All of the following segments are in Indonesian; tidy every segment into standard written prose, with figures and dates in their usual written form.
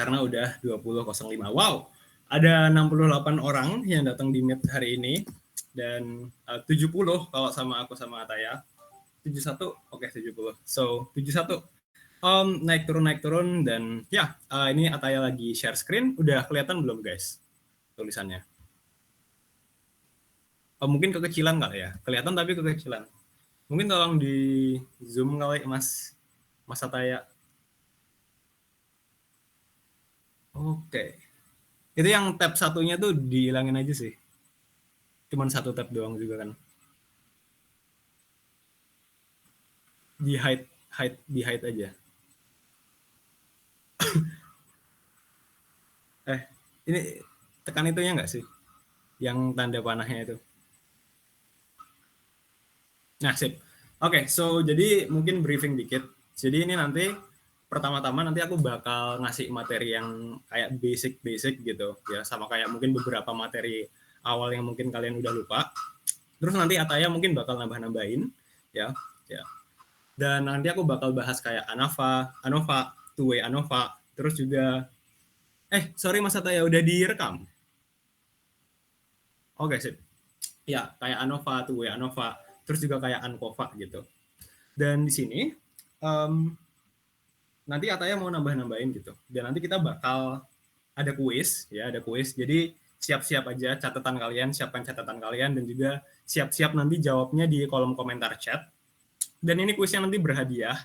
karena udah 20.05. Wow, ada 68 orang yang datang di Meet hari ini, dan 70 kalau sama aku sama Ataya. 71, oke 70. So, 71. Naik turun, dan ya, ini Ataya lagi share screen. Udah kelihatan belum guys tulisannya? Mungkin kekecilan kali ya, kelihatan tapi kekecilan. Mungkin tolong di zoom kali Mas Ataya. Oke. Itu yang tab satunya tuh dihilangin aja sih. Cuman satu tab doang juga kan. Di hide aja. Ini tekan itunya nggak sih? Yang tanda panahnya itu. Nah, sip. Oke, so jadi mungkin briefing dikit. Jadi ini nanti pertama-tama nanti aku bakal ngasih materi yang kayak basic gitu ya, sama kayak mungkin beberapa materi awal yang mungkin kalian udah lupa. Terus nanti Ataya mungkin bakal nambah-nambahin ya. Dan nanti aku bakal bahas kayak ANOVA, two-way ANOVA, terus juga sorry Mas Ataya, udah direkam? Oke, sip. Ya, kayak ANOVA, two-way ANOVA, terus juga kayak ANCOVA gitu. Dan di sini nanti Ataya mau nambah-nambahin gitu. Dan nanti kita bakal ada kuis ya, ada kuis. Jadi siap-siap aja catatan kalian, siapkan catatan kalian, dan juga siap-siap nanti jawabnya di kolom komentar chat. Dan ini kuisnya nanti berhadiah.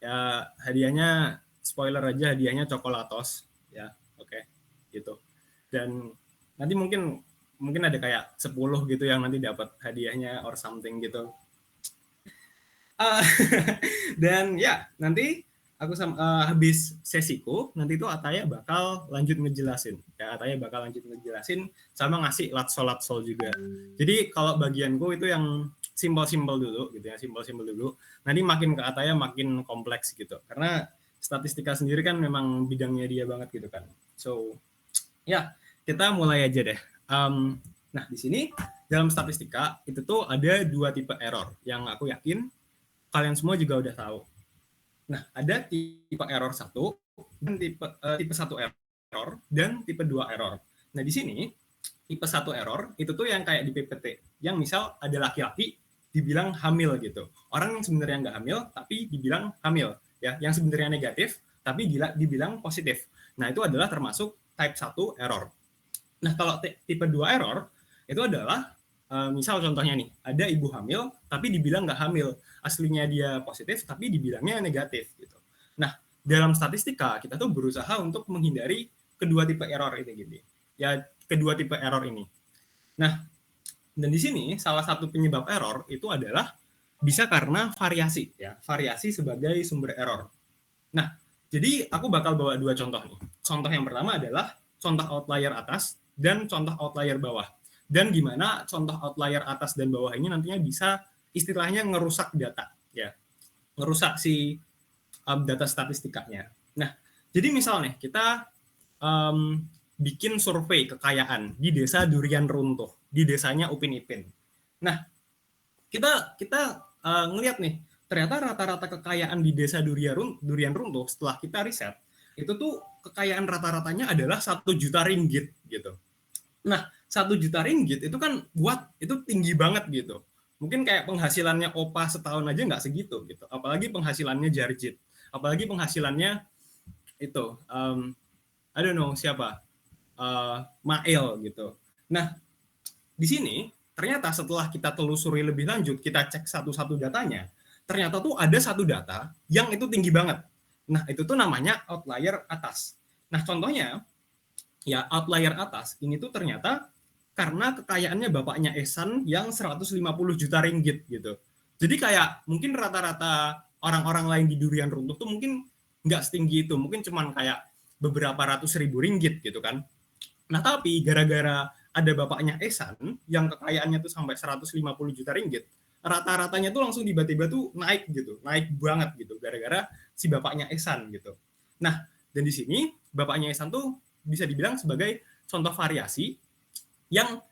Ya, hadiahnya spoiler aja, hadiahnya coklatos ya. Oke, gitu. Dan nanti mungkin ada kayak 10 gitu yang nanti dapat hadiahnya or something gitu. Dan ya, nanti aku habis sesiku, nanti itu Ataya bakal lanjut ngejelasin. Ya, Ataya bakal lanjut ngejelasin sama ngasih latsol juga. Jadi kalau bagianku itu yang simpel-simpel dulu gitu ya, simpel-simpel dulu. Nanti makin ke Ataya makin kompleks gitu. Karena statistika sendiri kan memang bidangnya dia banget gitu kan. So, ya, kita mulai aja deh. Nah, di sini dalam statistika itu tuh ada 2 tipe error yang aku yakin kalian semua juga udah tahu. Nah, ada tipe error 1 dan tipe 1 error dan tipe 2 error. Nah, di sini tipe 1 error itu tuh yang kayak di PPT, yang misal ada laki-laki dibilang hamil gitu. Orang yang sebenarnya nggak hamil tapi dibilang hamil, ya, yang sebenarnya negatif tapi dibilang positif. Nah, itu adalah termasuk type 1 error. Nah, kalau tipe 2 error itu adalah misal contohnya nih, ada ibu hamil tapi dibilang nggak hamil, aslinya dia positif tapi dibilangnya negatif gitu. Nah, dalam statistika kita tuh berusaha untuk menghindari kedua tipe error ini gini. Ya, kedua tipe error ini. Nah, dan di sini salah satu penyebab error itu adalah bisa karena variasi ya, variasi sebagai sumber error. Nah, jadi aku bakal bawa 2 contoh nih. Contoh yang pertama adalah contoh outlier atas dan contoh outlier bawah. Dan gimana contoh outlier atas dan bawah ini nantinya bisa istilahnya ngerusak data ya, ngerusak si data statistikanya. Nah, jadi misalnya kita bikin survei kekayaan di desa Durian Runtuh, di desanya Upin Ipin. Nah, kita ngelihat nih, ternyata rata-rata kekayaan di desa Durian Runtuh setelah kita riset itu tuh kekayaan rata-ratanya adalah 1 juta ringgit gitu. Nah, 1 juta ringgit itu kan itu tinggi banget gitu. Mungkin kayak penghasilannya Opa setahun aja nggak segitu gitu. Apalagi penghasilannya Jarjit. Apalagi penghasilannya itu, I don't know siapa, Mail gitu. Nah, di sini ternyata setelah kita telusuri lebih lanjut, kita cek satu-satu datanya, ternyata tuh ada 1 data yang itu tinggi banget. Nah, itu tuh namanya outlier atas. Nah, contohnya, ya outlier atas ini tuh ternyata karena kekayaannya bapaknya Ehsan yang 150 juta ringgit gitu. Jadi kayak mungkin rata-rata orang-orang lain di Durian Runtuh tuh mungkin nggak setinggi itu, mungkin cuman kayak beberapa ratus ribu ringgit gitu kan. Nah, tapi gara-gara ada bapaknya Ehsan yang kekayaannya tuh sampai 150 juta ringgit, rata-ratanya tuh langsung tiba-tiba tuh naik gitu, naik banget gitu gara-gara si bapaknya Ehsan gitu. Nah, dan di sini bapaknya Ehsan tuh bisa dibilang sebagai contoh variasi yang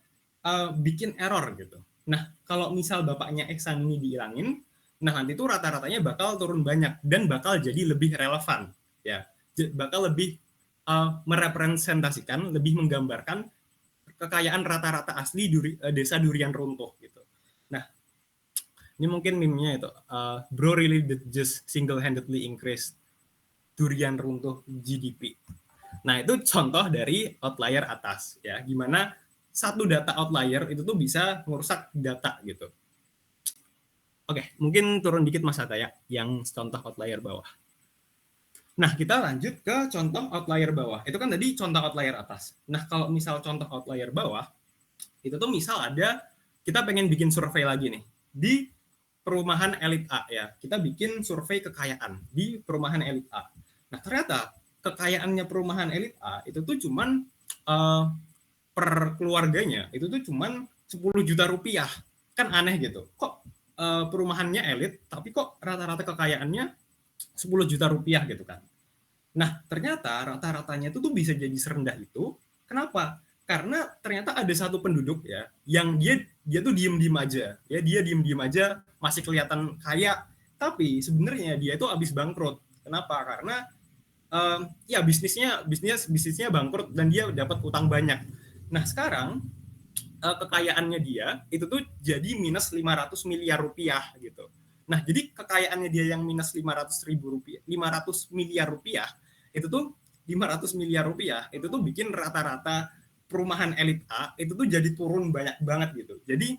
bikin error gitu. Nah, kalau misal bapaknya Ehsan ini dihilangin, nah nanti tuh rata-ratanya bakal turun banyak dan bakal jadi lebih relevan ya, bakal lebih merepresentasikan, lebih menggambarkan kekayaan rata-rata asli desa durian runtuh gitu. Nah, ini mungkin meme-nya itu, bro really did just single-handedly increase durian runtuh GDP. Nah, itu contoh dari outlier atas ya, gimana satu data outlier itu tuh bisa merusak data gitu. Oke, mungkin turun dikit Mas Ataya yang contoh outlier bawah. Nah, kita lanjut ke contoh outlier bawah. Itu kan tadi contoh outlier atas. Nah, kalau misal contoh outlier bawah, itu tuh misal ada, kita pengen bikin survei lagi nih. Di perumahan elit A ya, kita bikin survei kekayaan di perumahan elit A. Nah, ternyata kekayaannya perumahan elit A itu tuh cuman per keluarganya, itu tuh cuman 10 juta rupiah. Kan aneh gitu. Kok perumahannya elit, tapi kok rata-rata kekayaannya 10 juta rupiah gitu kan. Nah, ternyata rata-ratanya itu tuh bisa jadi serendah itu. Kenapa? Karena ternyata ada satu penduduk ya yang dia tuh diem-diem aja. Ya, dia diem-diem aja, masih kelihatan kaya, tapi sebenarnya dia itu habis bangkrut. Kenapa? Karena ya bisnisnya bangkrut dan dia dapat utang banyak. Nah, sekarang kekayaannya dia itu tuh jadi minus 500 miliar rupiah gitu. Nah, jadi kekayaannya dia yang minus 500 miliar rupiah itu tuh 500 miliar rupiah itu tuh bikin rata-rata perumahan elit A itu tuh jadi turun banyak banget gitu. Jadi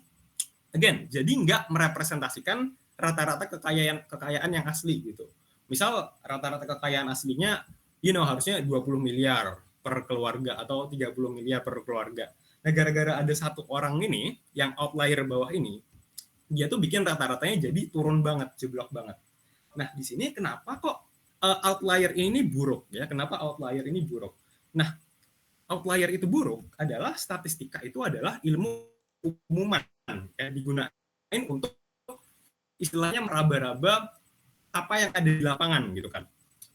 again, jadi nggak merepresentasikan rata-rata kekayaan yang asli gitu. Misal rata-rata kekayaan aslinya harusnya 20 miliar per keluarga atau 30 miliar per keluarga. Nah, gara-gara ada satu orang ini yang outlier bawah ini, dia tuh bikin rata-ratanya jadi turun banget, jeblok banget. Nah, di sini kenapa kok outlier ini buruk ya? Kenapa outlier ini buruk? Nah, outlier itu buruk adalah statistika itu adalah ilmu umuman ya, digunakan untuk istilahnya meraba-raba apa yang ada di lapangan gitu kan.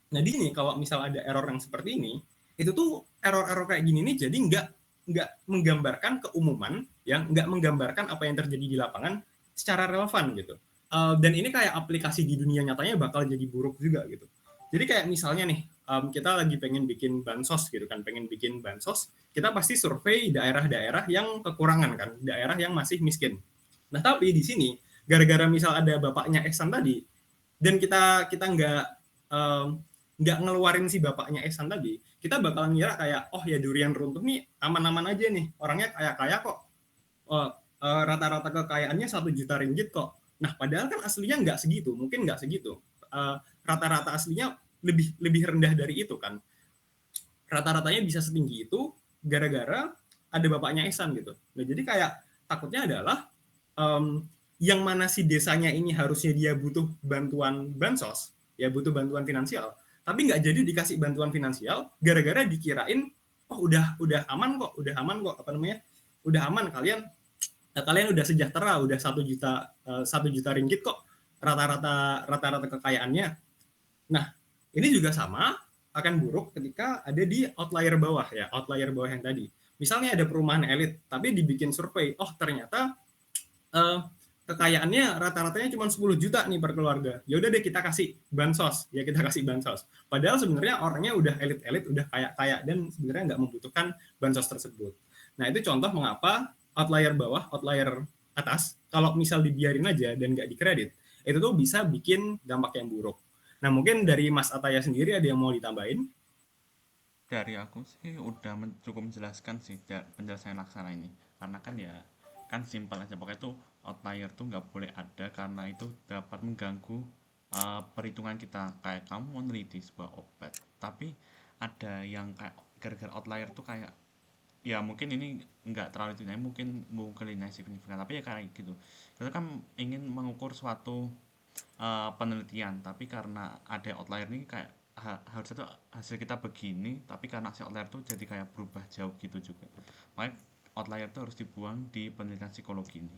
Nah, di sini kalau misal ada error yang seperti ini, itu tuh error-error kayak gini nih jadi nggak menggambarkan keumuman, yang nggak menggambarkan apa yang terjadi di lapangan secara relevan gitu. Dan ini kayak aplikasi di dunia nyatanya bakal jadi buruk juga gitu. Jadi kayak misalnya nih, kita lagi pengen bikin bansos gitu kan, pengen bikin bansos, kita pasti survei daerah-daerah yang kekurangan kan, daerah yang masih miskin. Nah, tapi di sini gara-gara misal ada bapaknya Ehsan tadi, dan kita nggak ngeluarin si bapaknya Ehsan tadi, kita bakal ngira kayak, oh ya durian runtuh nih aman-aman aja nih, orangnya kaya-kaya kok, oh, rata-rata kekayaannya 1 juta ringgit kok. Nah, padahal kan aslinya nggak segitu, mungkin nggak segitu. Rata-rata aslinya lebih rendah dari itu kan. Rata-ratanya bisa setinggi itu gara-gara ada bapaknya Ehsan gitu. Nah, jadi kayak takutnya adalah yang mana si desanya ini harusnya dia butuh bantuan bansos, ya butuh bantuan finansial, tapi nggak jadi dikasih bantuan finansial gara-gara dikirain oh udah aman kok, apa namanya, udah aman kalian udah sejahtera, udah 1 juta ringgit kok rata-rata kekayaannya. Nah, ini juga sama akan buruk ketika ada di outlier bawah ya, outlier bawah yang tadi. Misalnya ada perumahan elit, tapi dibikin survei, oh ternyata kekayaannya rata-ratanya cuma 10 juta nih per keluarga. Ya udah deh kita kasih bansos, ya kita kasih bansos. Padahal sebenarnya orangnya udah elit-elit, udah kaya-kaya dan sebenarnya nggak membutuhkan bansos tersebut. Nah, itu contoh mengapa outlier bawah, outlier atas, kalau misal dibiarin aja dan nggak dikredit, itu tuh bisa bikin dampak yang buruk. Nah, mungkin dari Mas Ataya sendiri ada yang mau ditambahin? Dari aku sih udah cukup menjelaskan sih penjelasan laksana ini, karena kan ya kan simpel aja, pokoknya tuh outlier tuh nggak boleh ada karena itu dapat mengganggu perhitungan kita. Kayak kamu mau meneliti sebuah obat tapi ada yang kayak gara-gara outlier tuh kayak, ya mungkin ini nggak terlalu tinggi, mungkin nilai signifikan, tapi ya kayak gitu. Kita kan ingin mengukur suatu penelitian, tapi karena ada outlier ini kayak harusnya tuh hasil kita begini, tapi karena si outlier tuh jadi kayak berubah jauh gitu juga. Makanya outlier tuh harus dibuang di penelitian psikologi ini.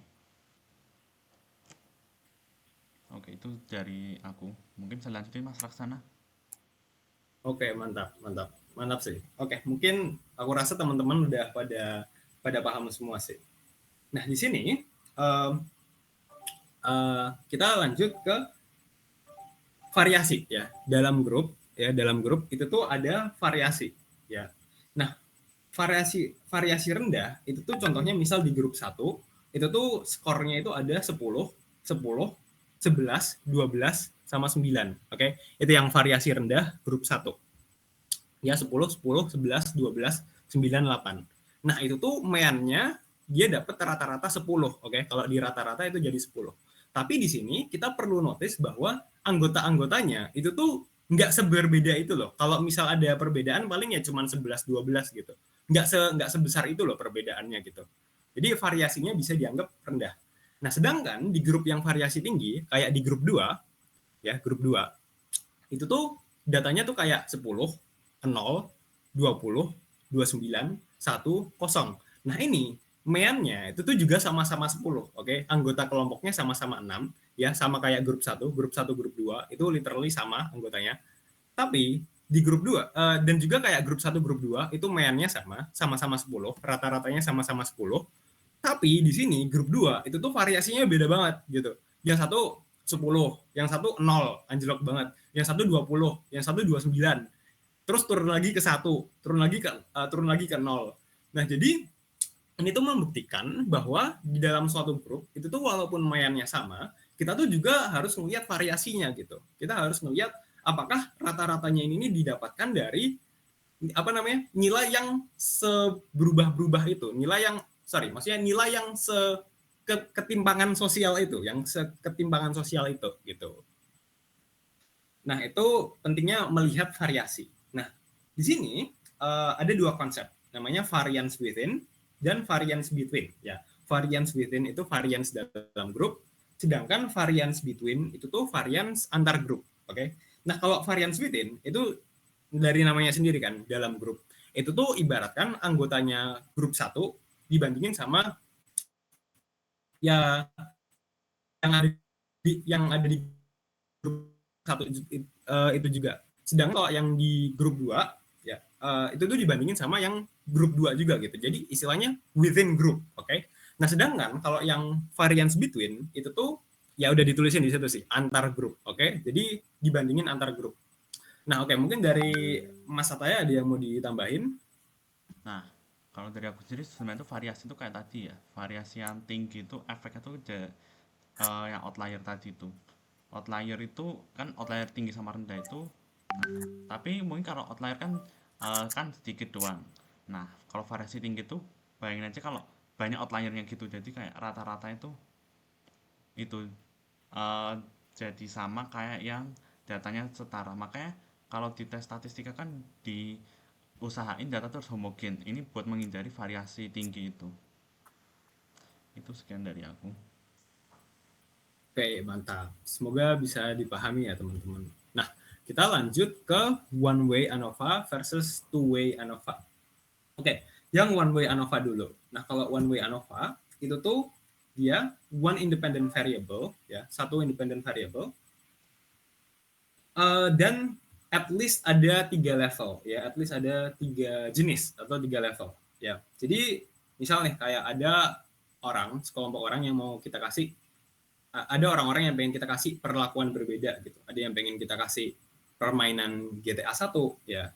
Oke, itu dari aku. Mungkin bisa lanjutin Mas Laksana. Oke, mantap, mantap, mantap sih. Oke, mungkin aku rasa teman-teman udah pada paham semua sih. Nah, di sini kita lanjut ke variasi ya. Dalam grup itu tuh ada variasi. ya. Nah, variasi rendah itu tuh contohnya misal di grup 1 itu tuh skornya itu ada 10, 10, 11, 12 sama 9. Oke. Itu yang variasi rendah grup 1. Ya 10, 10, 11, 12, 9, 8. Nah, itu tuh meannya dia dapat rata-rata 10, oke. Kalau di rata-rata itu jadi 10. Tapi di sini kita perlu notice bahwa anggota-anggotanya itu tuh nggak seberbeda itu loh. Kalau misal ada perbedaan paling ya cuma 11 12 gitu. Nggak sebesar itu loh perbedaannya gitu. Jadi variasinya bisa dianggap rendah. Nah, sedangkan di grup yang variasi tinggi kayak di grup 2 ya, grup 2 itu tuh datanya tuh kayak 10, 0, 20, 29, 1, 0. Nah, ini meannya itu tuh juga sama-sama 10, oke? Anggota kelompoknya sama-sama 6, ya, sama kayak grup 1, grup 2 itu literally sama anggotanya. Tapi di grup 2 dan juga kayak grup 1, grup 2 itu meannya sama-sama 10, rata-ratanya sama-sama 10. Tapi di sini grup 2 itu tuh variasinya beda banget gitu. Yang satu 10, yang satu 0, anjlok banget. Yang satu 20, yang satu 29. Terus turun lagi ke 1, turun lagi ke 0. Nah, jadi ini tuh membuktikan bahwa di dalam suatu grup itu tuh walaupun mainnya sama, kita tuh juga harus melihat variasinya gitu. Kita harus melihat apakah rata-ratanya ini didapatkan dari apa namanya, nilai yang seberubah-berubah itu, maksudnya nilai yang ketimpangan sosial itu, gitu. Nah, itu pentingnya melihat variasi. Nah, di sini ada dua konsep, namanya variance within dan variance between. Ya, variance within itu variance dalam grup, sedangkan variance between itu tuh variance antar grup. Oke. Nah, kalau variance within itu dari namanya sendiri kan, dalam grup. Itu tuh ibaratkan anggotanya grup 1 dibandingin sama ya yang ada di grup 1 itu juga. Sedangkan kalau yang di grup 2 ya itu tuh dibandingin sama yang grup 2 juga gitu. Jadi istilahnya within group, oke. Okay? Nah, sedangkan kalau yang variance between itu tuh ya udah ditulisin di situ sih, antar grup, oke. Okay? Jadi dibandingin antar grup. Nah, oke, mungkin dari Mas Ataya ada yang mau ditambahin? Nah, kalau dari aku sendiri sebenarnya itu variasi itu kayak tadi ya, variasi yang tinggi itu efeknya tuh yang outlier tadi itu. Outlier itu kan outlier tinggi sama rendah itu, tapi mungkin kalau outlier kan sedikit doang. Nah, kalau variasi tinggi itu bayangin aja kalau banyak outliernya gitu, jadi kayak rata-rata itu eh, jadi sama kayak yang datanya setara. Makanya kalau di tes statistika kan diusahain data terus homogen. Ini buat menghindari variasi tinggi itu. Itu sekian dari aku. Oke, mantap. Semoga bisa dipahami ya, teman-teman. Nah, kita lanjut ke one way ANOVA versus two way ANOVA. Oke, yang one way ANOVA dulu. Nah, kalau one way ANOVA itu tuh dia one independent variable, ya, satu independent variable, dan at least ada 3 level, ya, at least ada 3 jenis atau 3 level, ya. Jadi misal nih kayak ada sekelompok orang yang mau kita kasih, ada orang-orang yang pengen kita kasih perlakuan berbeda gitu. Ada yang pengen kita kasih permainan GTA 1 ya,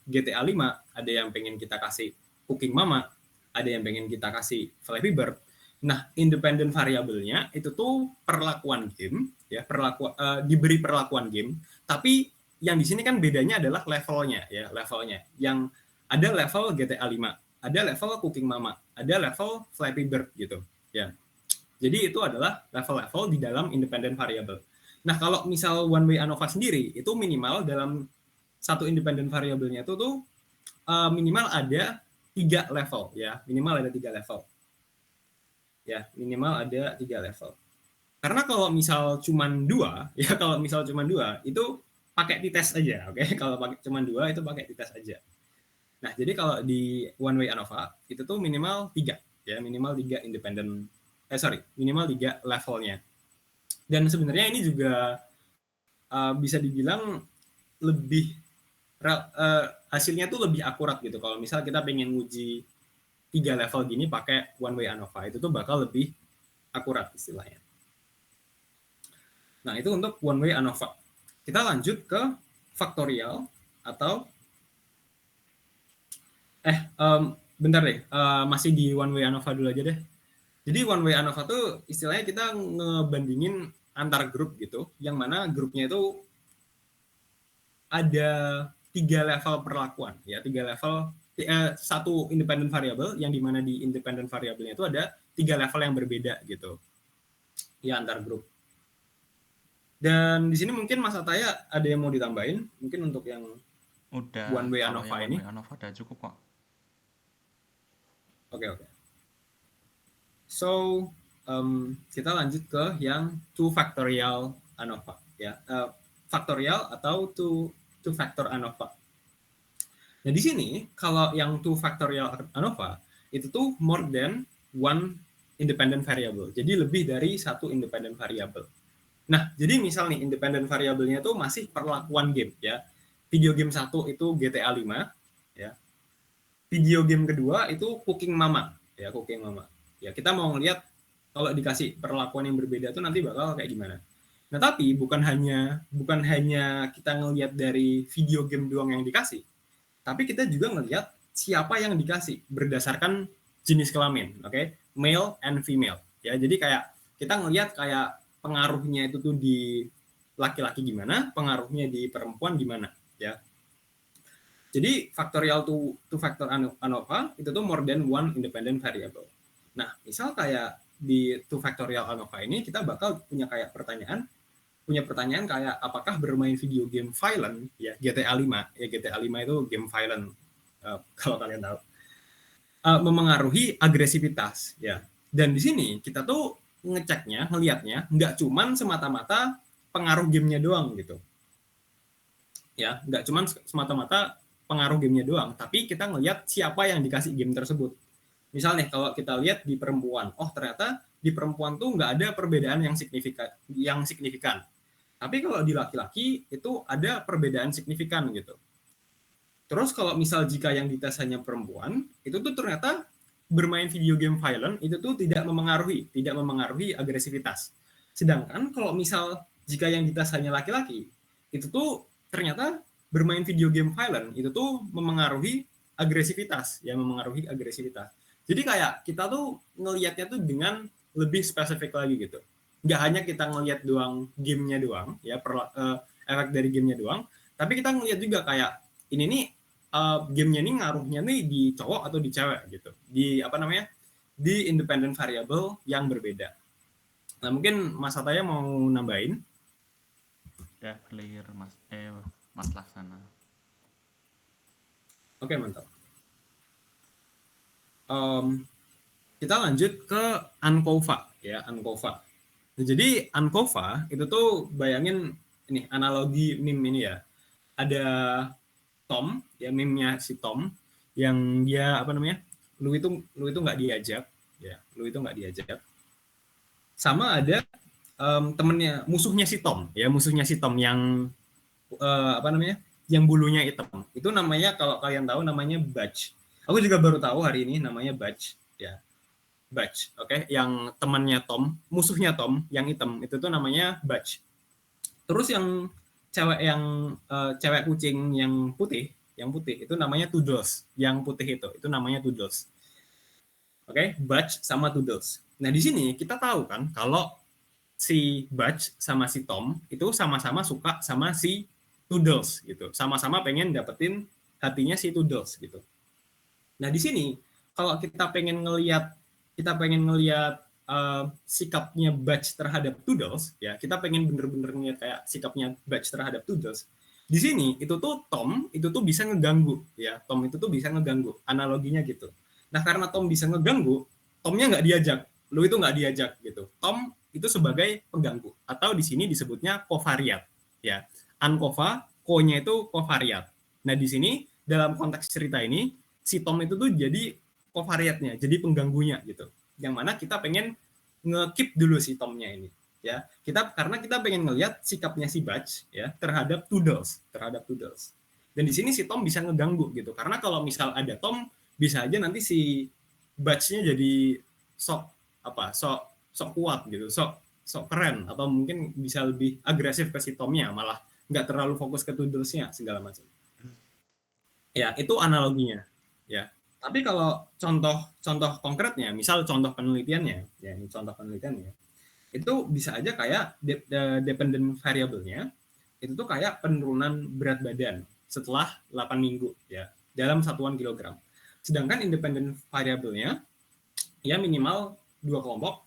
GTA 5, ada yang pengen kita kasih Cooking Mama, ada yang pengen kita kasih Flappy Bird. Nah, independent variabelnya itu tuh perlakuan game ya, diberi perlakuan game, tapi yang di sini kan bedanya adalah levelnya ya, levelnya. Yang ada level GTA 5, ada level Cooking Mama, ada level Flappy Bird gitu ya. Jadi itu adalah level-level di dalam independent variable. Nah, kalau misal one way ANOVA sendiri, itu minimal dalam satu independent variabelnya itu tuh minimal ada 3 level ya, minimal ada 3 level. Ya, minimal ada 3 level. Karena kalau misal cuman 2, ya kalau misal cuman 2 itu pakai t-test aja, oke? Kalau pakai cuman 2 itu pakai t-test aja. Nah, jadi kalau di one way ANOVA itu tuh minimal 3 ya, minimal 3 independent minimal 3 levelnya. Dan sebenarnya ini juga bisa dibilang lebih hasilnya tuh lebih akurat gitu. Kalau misal kita pengen nguji 3 level gini pakai one way ANOVA, itu tuh bakal lebih akurat istilahnya. Nah, itu untuk one way ANOVA. Kita lanjut ke faktorial atau Bentar deh, masih di one way ANOVA dulu aja deh. Jadi one way ANOVA tuh istilahnya kita ngebandingin antar grup gitu, yang mana grupnya itu ada 3 level perlakuan, ya 3 level, satu independent variable, yang dimana di independent variabelnya itu ada 3 level yang berbeda gitu, ya antar grup. Dan di sini mungkin Mas Ataya ada yang mau ditambahin, mungkin untuk yang Udah, one way kalau ANOVA yang one ini. way ANOVA udah cukup kok. Oke. So, kita lanjut ke yang two factorial ANOVA, ya, factorial atau two factor ANOVA. Nah di sini kalau yang two factorial ANOVA itu tuh more than one independent variable. Jadi lebih dari satu independent variable. Nah, jadi misal nih independent variabelnya tuh masih perlakuan game ya. Video game 1 itu GTA 5 ya. Video game kedua itu Cooking Mama ya, Cooking Mama. Ya, kita mau ngelihat kalau dikasih perlakuan yang berbeda tuh nanti bakal kayak gimana. Nah, tapi bukan hanya kita ngelihat dari video game doang yang dikasih, tapi kita juga ngelihat siapa yang dikasih berdasarkan jenis kelamin, oke? Male and female. Ya, jadi kayak kita ngelihat kayak pengaruhnya itu tuh di laki-laki gimana, pengaruhnya di perempuan gimana, ya. Jadi factorial to factor ANOVA itu tuh more than one independent variable. Nah, misal kayak di two factorial ANOVA ini kita bakal punya pertanyaan kayak apakah bermain video game violent ya GTA 5 ya, GTA 5 itu game violent, kalau kalian tahu, memengaruhi agresivitas ya. Dan di sini kita tuh ngelihatnya nggak cuman semata-mata pengaruh gamenya doang gitu ya, nggak cuman semata-mata pengaruh gamenya doang, tapi kita ngelihat siapa yang dikasih game tersebut. Misalnya kalau kita lihat di perempuan, oh ternyata di perempuan tuh nggak ada perbedaan yang signifikan. Tapi kalau di laki-laki itu ada perbedaan signifikan gitu. Terus kalau misal jika yang dites hanya perempuan, itu tuh ternyata bermain video game violent itu tuh tidak memengaruhi agresivitas. Sedangkan kalau misal jika yang dites hanya laki-laki, itu tuh ternyata bermain video game violent itu tuh memengaruhi agresivitas. Jadi kayak kita tuh ngelihatnya tuh dengan lebih spesifik lagi gitu. Nggak hanya kita ngelihat doang gamenya doang, ya efek dari gamenya doang, tapi kita ngelihat juga kayak ini nih gamenya nih ngaruhnya nih di cowok atau di cewek gitu, di di independent variable yang berbeda. Nah mungkin Mas Ataya mau nambahin. Udah clear Mas Laksana. Oke, mantap. Kita lanjut ke ANCOVA ya, ANCOVA. Nah, jadi ANCOVA itu tuh bayangin ini analogi meme ini ya. Ada Tom, ya meme-nya si Tom yang dia lu itu nggak diajak, ya lu itu nggak diajak. Sama ada temennya, musuhnya si Tom yang yang bulunya hitam. Itu namanya kalau kalian tahu namanya Butch. Aku juga baru tahu hari ini namanya Butch, ya. Butch, oke? Yang temannya Tom, musuhnya Tom yang hitam itu tuh namanya Butch. Terus yang cewek kucing yang putih itu namanya Toodles. Yang putih itu namanya Toodles. Oke, Butch sama Toodles. Nah, di sini kita tahu kan kalau si Butch sama si Tom itu sama-sama suka sama si Toodles gitu. Sama-sama pengen dapetin hatinya si Toodles gitu. Nah, di sini kalau kita pengen ngelihat sikapnya Butch terhadap Toodles, ya kita pengen bener-bener ngeliat kayak sikapnya Butch terhadap Toodles. Di sini itu tuh Tom itu tuh bisa ngeganggu, ya Tom itu tuh bisa ngeganggu, analoginya gitu. Nah karena Tom bisa ngeganggu, Tomnya nggak diajak, lu itu nggak diajak gitu. Tom itu sebagai pengganggu atau di sini disebutnya covariat, ya. Ankova, ko-nya itu covariat. Nah di sini dalam konteks cerita ini si Tom itu tuh jadi covariatnya, jadi pengganggunya gitu. Yang mana kita pengen nge-keep dulu si Tomnya ini, ya. Karena kita pengen ngelihat sikapnya si Butch ya terhadap Toodles. Dan di sini si Tom bisa ngeganggu gitu. Karena kalau misal ada Tom, bisa aja nanti si Butch-nya jadi sok kuat gitu, sok keren, atau mungkin bisa lebih agresif ke si Tomnya, malah nggak terlalu fokus ke Toodles-nya segala macam. Ya, itu analoginya. Ya. Tapi kalau contoh konkretnya, misal contoh penelitiannya, ya ini contoh penelitiannya, itu bisa aja kayak dependent variable-nya itu tuh kayak penurunan berat badan setelah 8 minggu ya dalam satuan kilogram. Sedangkan independent variable-nya ya minimal 2 kelompok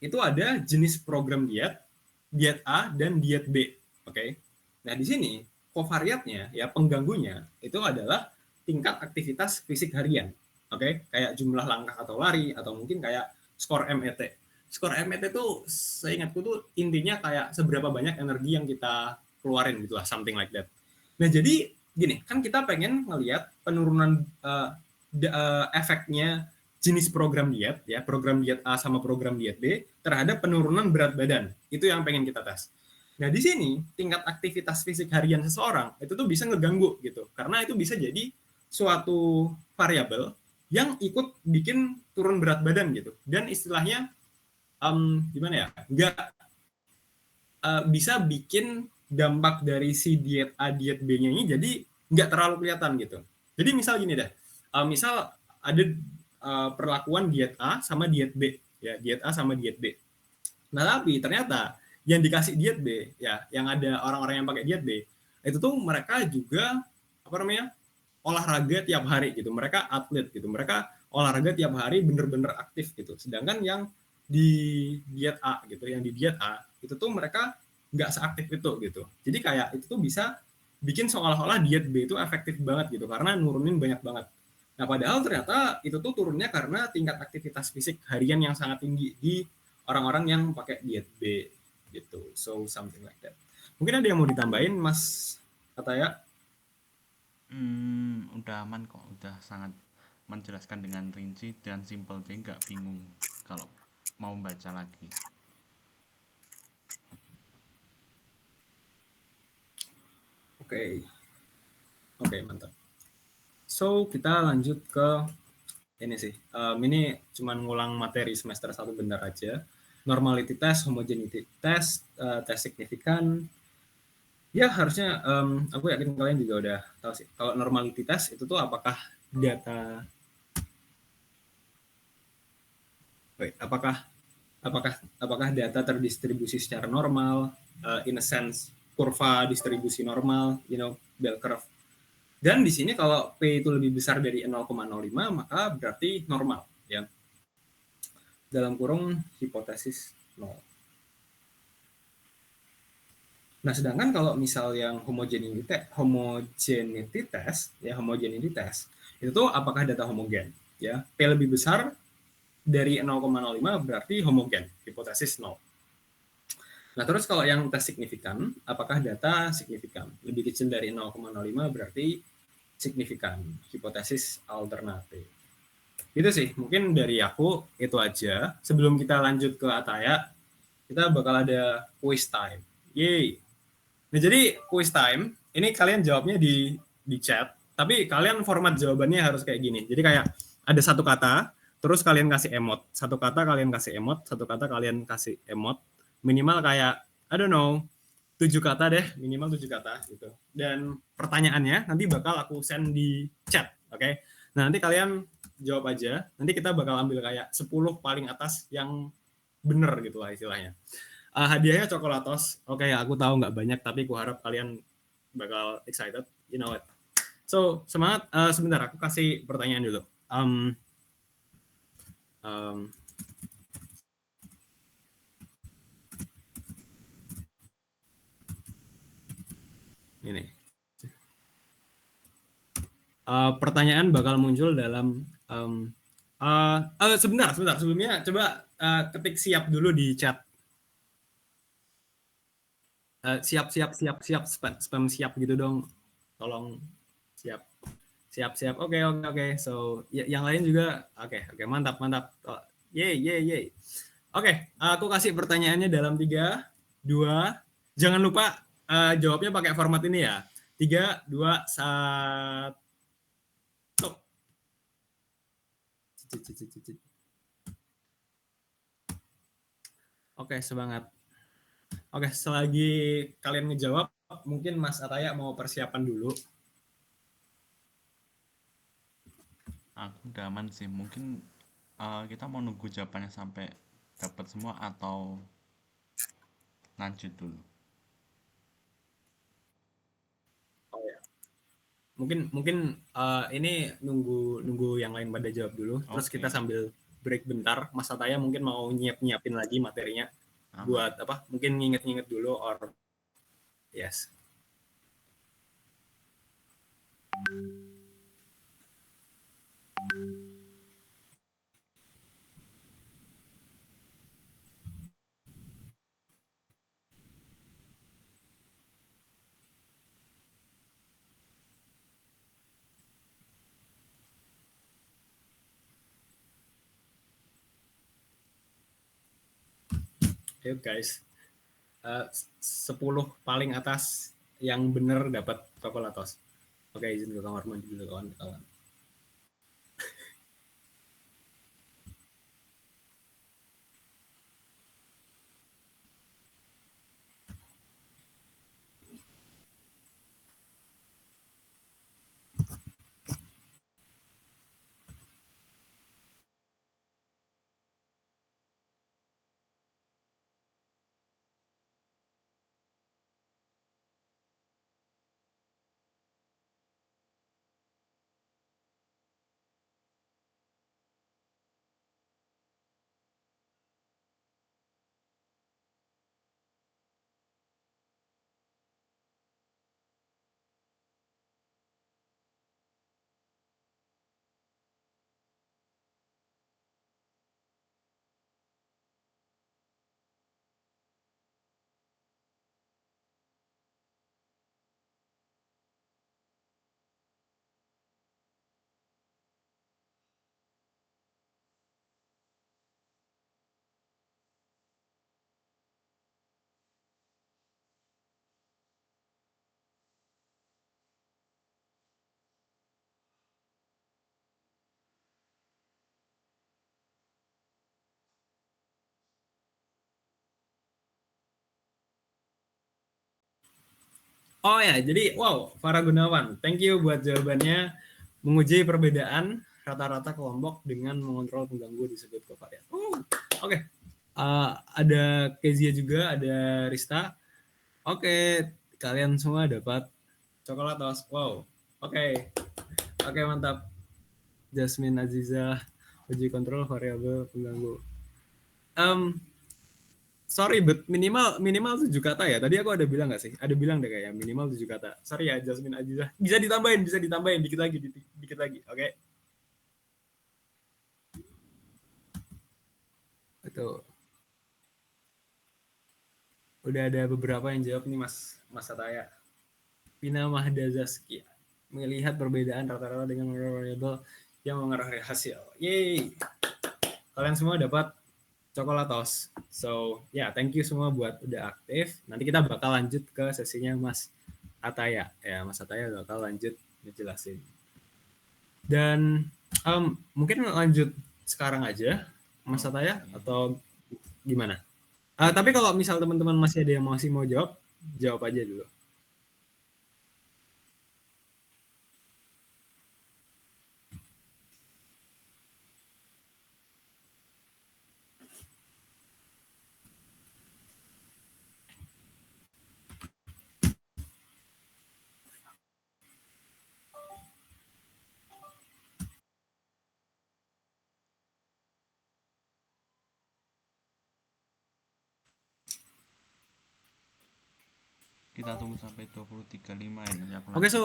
itu ada jenis program diet, diet A dan diet B. Oke. Nah, di sini kovariatnya ya pengganggunya itu adalah tingkat aktivitas fisik harian. Oke, kayak jumlah langkah atau lari atau mungkin kayak skor MET. Skor MET itu seingatku tuh intinya kayak seberapa banyak energi yang kita keluarin gitulah, something like that. Nah, jadi gini, kan kita pengen ngelihat penurunan efeknya jenis program diet ya, program diet A sama program diet B terhadap penurunan berat badan. Itu yang pengen kita tes. Nah, di sini tingkat aktivitas fisik harian seseorang itu tuh bisa ngeganggu gitu. Karena itu bisa jadi suatu variabel yang ikut bikin turun berat badan gitu. Dan istilahnya gimana ya? Nggak bisa bikin dampak dari si diet A diet B-nya ini jadi nggak terlalu kelihatan gitu. Jadi misal gini deh, misal ada perlakuan diet A sama diet B, ya diet A sama diet B. Nah tapi ternyata yang dikasih diet B, ya yang ada orang-orang yang pakai diet B, itu tuh mereka juga apa namanya olahraga tiap hari gitu. Mereka atlet gitu. Mereka olahraga tiap hari bener-bener aktif gitu. Sedangkan yang di diet A gitu, yang di diet A itu tuh mereka nggak seaktif itu gitu. Jadi kayak itu tuh bisa bikin seolah-olah diet B itu efektif banget gitu karena nurunin banyak banget. Nah padahal ternyata itu tuh turunnya karena tingkat aktivitas fisik harian yang sangat tinggi di orang-orang yang pakai diet B gitu. So something like that. Mungkin ada yang mau ditambahin Mas Ataya? Udah aman kok, udah sangat menjelaskan dengan rinci dan simple, jadi nggak bingung kalau mau baca lagi. Oke. Oke, mantap. So, kita lanjut ke ini sih. Ini cuma ngulang materi semester 1 bentar aja. Normality test, homogeneity test, tes signifikan. Ya, harusnya aku yakin kalian juga udah tahu sih. Kalau normality test itu tuh apakah data apakah apakah data terdistribusi secara normal, in a sense kurva distribusi normal, bell curve. Dan di sini kalau P itu lebih besar dari 0,05 maka berarti normal ya. Dalam kurung hipotesis 0. Nah, sedangkan kalau misal yang homogeneity test ya, homogeneity test itu tuh apakah data homogen ya. P lebih besar dari 0,05 berarti homogen, hipotesis 0. Nah, terus kalau yang tes signifikan, apakah data signifikan? Lebih kecil dari 0,05 berarti signifikan, hipotesis alternatif. Itu sih, mungkin dari aku itu aja. Sebelum kita lanjut ke Ataya, kita bakal ada quiz time. Yeay. Nah, jadi quiz time, ini kalian jawabnya di chat, tapi kalian format jawabannya harus kayak gini. Jadi kayak ada satu kata, terus kalian kasih emot. Satu kata kalian kasih emot, satu kata kalian kasih emot. Minimal kayak, I don't know, 7 kata deh, minimal 7 kata gitu. Dan pertanyaannya nanti bakal aku send di chat, oke? Okay? Nah, nanti kalian jawab aja. Nanti kita bakal ambil kayak 10 paling atas yang bener gitu lah istilahnya. Hadiahnya coklatos. Oke, ya aku tahu nggak banyak, tapi aku harap kalian bakal excited. You know it. So, semangat. Sebentar, aku kasih pertanyaan dulu. Ini. Pertanyaan bakal muncul dalam sebentar sebelumnya coba ketik siap dulu di chat. Siap spam siap gitu dong, tolong siap oke. So yang lain juga oke, mantap oh, ye oke. Aku kasih pertanyaannya dalam 3, 2, jangan lupa jawabnya pakai format ini ya, 3, 2, 1. Oke, semangat. Oke, selagi kalian ngejawab, mungkin Mas Ataya mau persiapan dulu. Aku udah aman sih. Mungkin kita mau nunggu jawabannya sampai dapat semua atau lanjut dulu. Oh ya. Mungkin mungkin ini nunggu nunggu yang lain pada jawab dulu. Terus kita Oke, sambil break bentar. Mas Ataya mungkin mau nyiapin lagi materinya aman. buat apa? Mungkin nginget-nginget dulu or yes. Ayo guys. 10 paling atas yang bener dapat coklatos. Oke, izin ke kamar mandi dulu kawan-kawan. Oh ya, jadi wow, Farah Gunawan, thank you buat jawabannya menguji perbedaan rata-rata kelompok dengan mengontrol pengganggu disebut kovarian. Oke, okay. Ada Kezia juga, ada Rista. Oke, okay. Kalian semua dapat coklat tos. Wow, oke, okay. Oke okay, mantap. Jasmine Aziza, uji kontrol variabel pengganggu. Sorry, but minimal minimal 7 kata ya. Tadi aku ada bilang nggak sih? Ada bilang deh kayak minimal 7 kata. Sorry ya, Jasmine Aziza. Bisa ditambahin dikit lagi, dikit lagi. Oke. Okay? Itu udah ada beberapa yang jawab nih Mas Mas Ataya. Pina Mahdazaski melihat perbedaan rata-rata dengan variabel yang mengaruhi hasil. Yeay. Kalian semua dapat coklatos. So, ya, yeah, thank you semua buat udah aktif. Nanti kita bakal lanjut ke sesinya Mas Ataya. Ya, Mas Ataya bakal lanjut ngejelasin. Dan mungkin lanjut sekarang aja, Mas Ataya, Oke. atau gimana? Tapi kalau misal teman-teman masih ada yang masih mau jawab, jawab aja dulu. Kita tunggu sampai 20.35 ya, nanti aku Oke, lanjut. so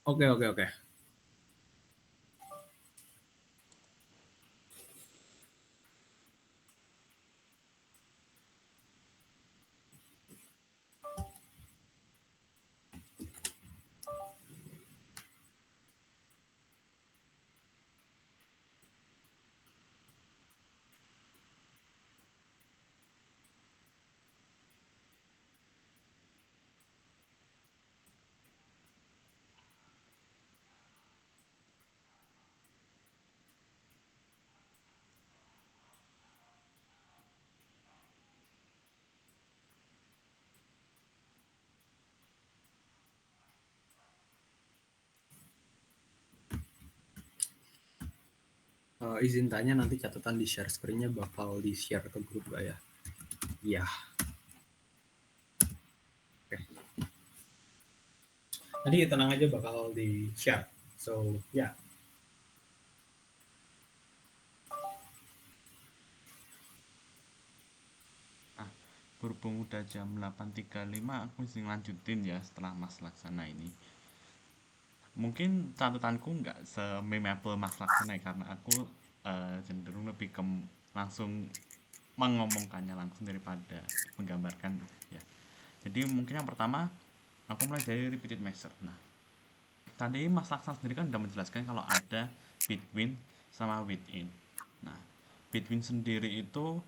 oke. Izin tanya nanti catatan di share screen-nya bakal di share ke grup gak ya? Iya. Oke. Nanti tenang aja bakal di share. So ya. Yeah. Ah, berhubung udah jam 8.35, aku mesti lanjutin ya setelah Mas Laksana ini. Mungkin catatanku nggak se-memorable Mas Laksana ya, karena aku cenderung lebih ke langsung mengomongkannya langsung daripada menggambarkan ya. Jadi mungkin yang pertama aku mulai dari repeated measure. Nah, tadi Mas Laksana sendiri kan udah menjelaskan kalau ada between sama within. Nah, between sendiri itu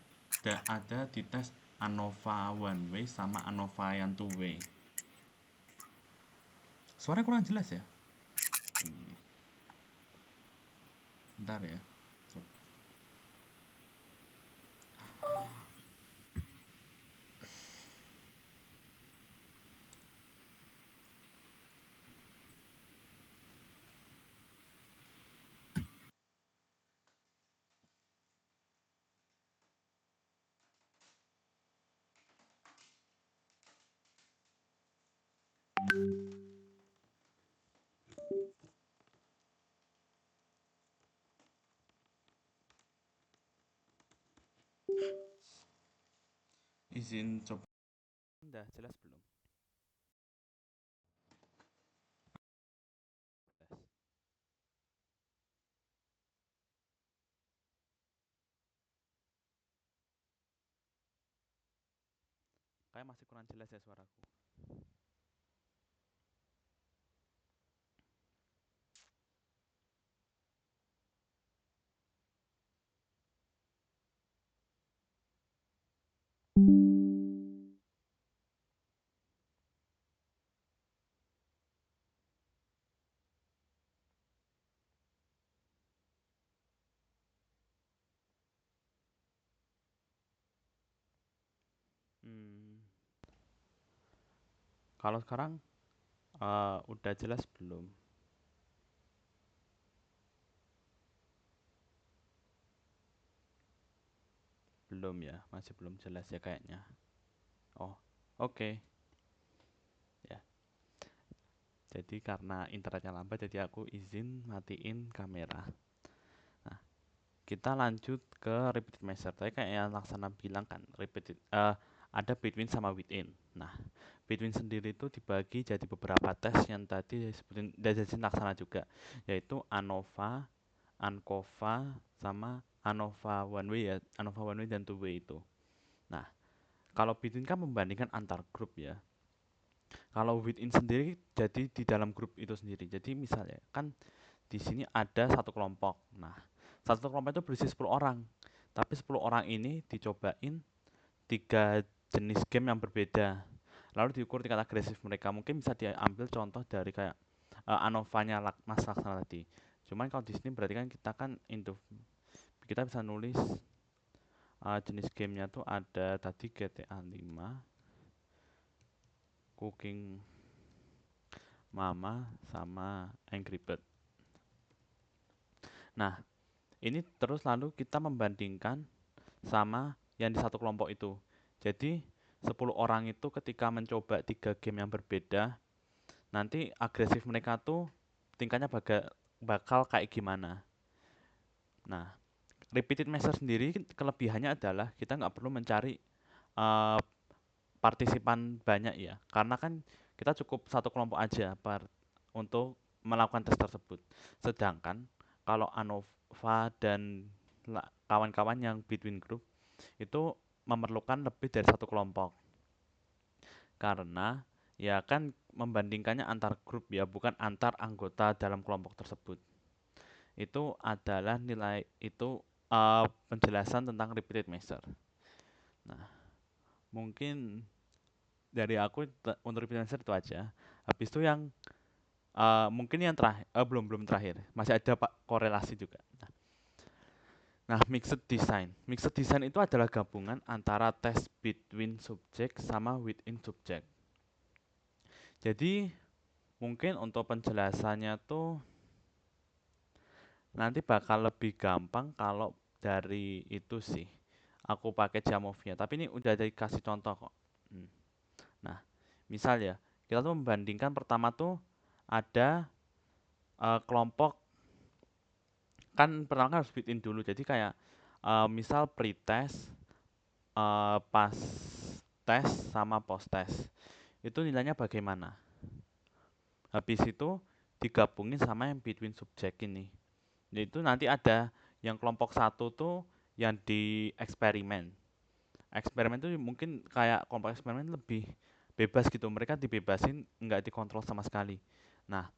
ada di tes ANOVA one way sama ANOVA yang two way. Suaranya kurang jelas ya? Bentar ya. Izin coba. Udah jelas belum? Tes. Kayak masih kurang jelas ya suaraku. Hmm, kalau sekarang udah jelas belum? Belum ya, masih belum jelas ya kayaknya. Oh, oke. Ya, jadi karena internetnya lambat, jadi aku izin matiin kamera. Nah, kita lanjut ke repeated measure. Tadi kayak yang Laksana bilang kan, ada between sama within. Nah, between sendiri itu dibagi jadi beberapa tes yang tadi disebutin dari Laksana juga, yaitu ANOVA, ANCOVA, sama ANOVA one way ya, ANOVA one way dan two way itu. Nah, kalau between kan membandingkan antar grup ya. Kalau within sendiri jadi di dalam grup itu sendiri. Jadi misalnya kan di sini ada satu kelompok. Nah, satu kelompok itu berisi 10 orang. Tapi 10 orang ini dicobain tiga jenis game yang berbeda. Lalu diukur tingkat agresif mereka. Mungkin bisa diambil contoh dari kayak Anovanya Mas Laksana tadi. Cuman kalau di sini berarti kan kita bisa nulis jenis gamenya tuh ada tadi GTA 5, Cooking Mama, sama Angry Bird. Nah, ini terus lalu kita membandingkan sama yang di satu kelompok itu. Jadi 10 orang itu ketika mencoba tiga game yang berbeda, nanti agresif mereka tuh tingkatnya bakal kayak gimana. Nah, repeated measure sendiri kelebihannya adalah kita nggak perlu mencari uh, partisipan banyak ya, karena kan kita cukup satu kelompok aja untuk melakukan tes tersebut. Sedangkan kalau ANOVA dan kawan-kawan yang between group itu memerlukan lebih dari satu kelompok, karena ya kan membandingkannya antar grup ya, bukan antar anggota dalam kelompok tersebut. Itu adalah nilai itu penjelasan tentang repeated measure. Nah, mungkin dari aku untuk repeated measure itu aja. Habis itu yang mungkin yang terakhir, belum terakhir, masih ada pak korelasi juga. Nah, mixed design. Mixed design itu adalah gabungan antara test between subject sama within subject. Jadi, mungkin untuk penjelasannya tuh Nanti bakal lebih gampang kalau dari itu sih. Aku pakai Jamovia, tapi ini udah dikasih contoh kok. Hmm. Nah, misal ya, kita tuh membandingkan pertama tuh ada kelompok, kan pertama kan harus built-in dulu. Jadi kayak misal pre-test, pas tes sama post test. Itu nilainya bagaimana? Habis itu digabungin sama yang between subject ini. Yaitu nanti ada yang kelompok satu tuh yang di eksperimen. Eksperimen tuh mungkin kayak kelompok eksperimen lebih bebas gitu. Mereka dibebasin, nggak dikontrol sama sekali. Nah,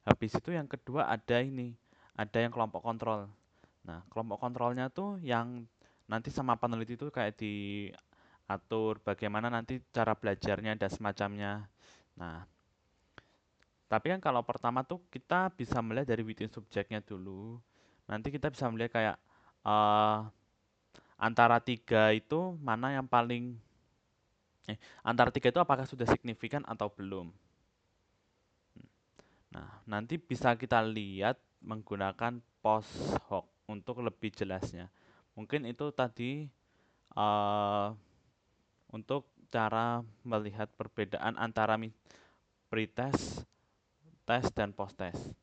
habis itu yang kedua ada ini, ada yang kelompok kontrol. Nah, kelompok kontrolnya tuh yang nanti sama peneliti itu kayak diatur bagaimana nanti cara belajarnya dan semacamnya. Nah, tapi kan kalau pertama tuh kita bisa melihat dari within subjeknya dulu. Nanti kita bisa melihat kayak eh antara tiga itu mana yang paling antara tiga itu apakah sudah signifikan atau belum. Nah, nanti bisa kita lihat menggunakan post hoc untuk lebih jelasnya. Mungkin itu tadi eh untuk cara melihat perbedaan antara pre-test, test, dan post-test.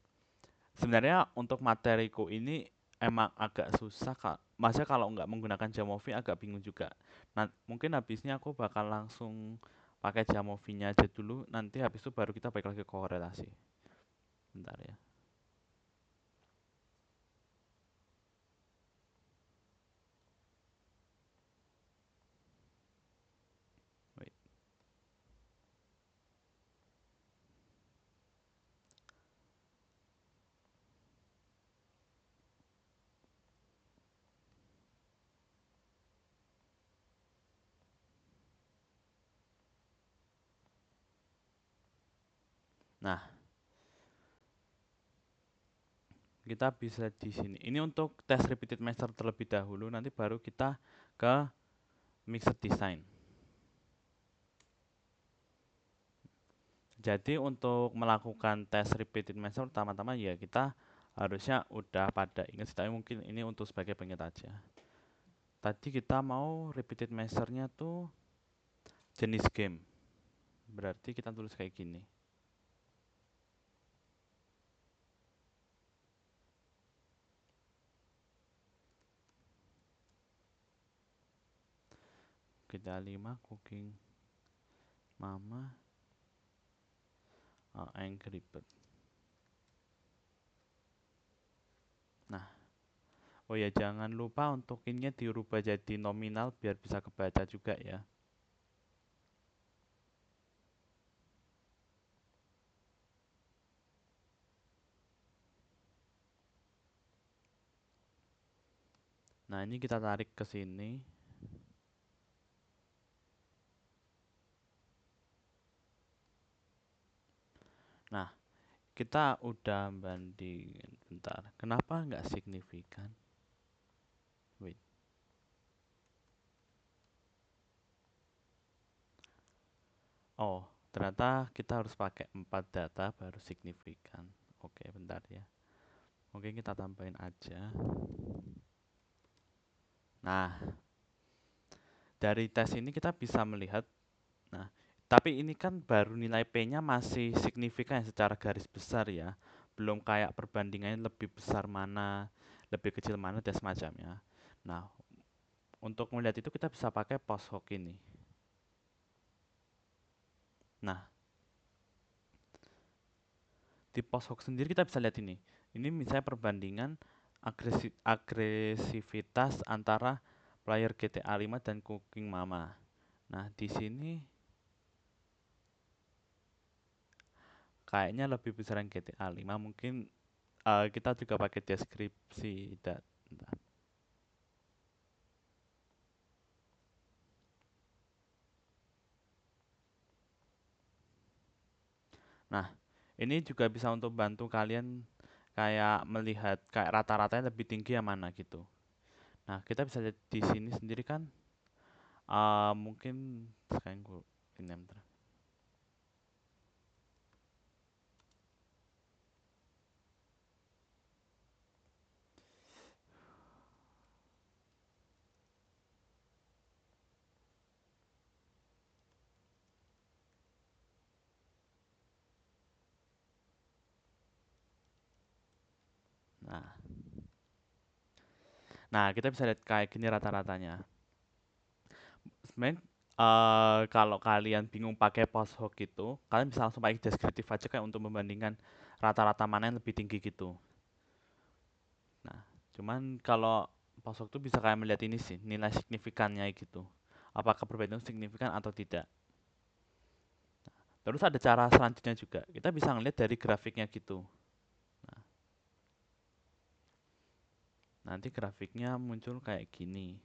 Sebenarnya untuk materiku ini emang agak susah kak. Masa kalau nggak menggunakan Jamovi agak bingung juga. Nah, mungkin habisnya aku bakal langsung pakai Jamovinya aja dulu. Nanti habis itu baru kita balik lagi ke korelasi. Bentar ya. Wait. Nah, kita bisa di sini. Ini untuk tes repeated master terlebih dahulu. Nanti baru kita ke mixed design. Jadi untuk melakukan tes repeated measure pertama-tama ya kita harusnya udah pada ingat sih, tapi mungkin ini untuk sebagai pengingat aja. Tadi kita mau repeated measure-nya tuh jenis game. Berarti kita tulis kayak gini. GTA 5 Cooking Mama Angry Bird. Nah, oh ya jangan lupa untuk ini dirubah jadi nominal biar bisa kebaca juga ya. Nah, ini kita tarik ke sini. Nah, kita udah bandingin. Bentar, kenapa nggak signifikan? Wait. Oh, ternyata kita harus pakai 4 data baru signifikan. Oke, bentar ya. Oke, kita tambahin aja. Nah, dari tes ini kita bisa melihat, nah, tapi ini kan baru nilai P-nya masih signifikan secara garis besar ya. Belum kayak perbandingannya lebih besar mana, lebih kecil mana, dan semacamnya. Nah, untuk melihat itu kita bisa pakai post hoc ini. Nah, di post hoc sendiri kita bisa lihat ini. Ini misalnya perbandingan agresivitas antara player GTA 5 dan Cooking Mama. Nah, di sini kayaknya lebih besar yang GTA 5. Mungkin kita juga pakai deskripsi dan nah, ini juga bisa untuk bantu kalian kayak melihat kayak rata-ratanya lebih tinggi yang mana gitu. Nah, kita bisa lihat di sini sendiri kan mungkin sekarang gue ini bentar. Nah, nah kita bisa lihat kayak gini rata-ratanya. Sebenarnya kalau kalian bingung pakai post hoc gitu, kalian bisa langsung pakai deskriptif aja kayak untuk membandingkan rata-rata mana yang lebih tinggi gitu. Nah, cuman kalau post hoc tuh bisa kayak melihat ini sih, nilai signifikannya gitu. Apakah perbedaan itu signifikan atau tidak. Terus ada cara selanjutnya juga. Kita bisa ngelihat dari grafiknya gitu. Nah, nanti grafiknya muncul kayak gini.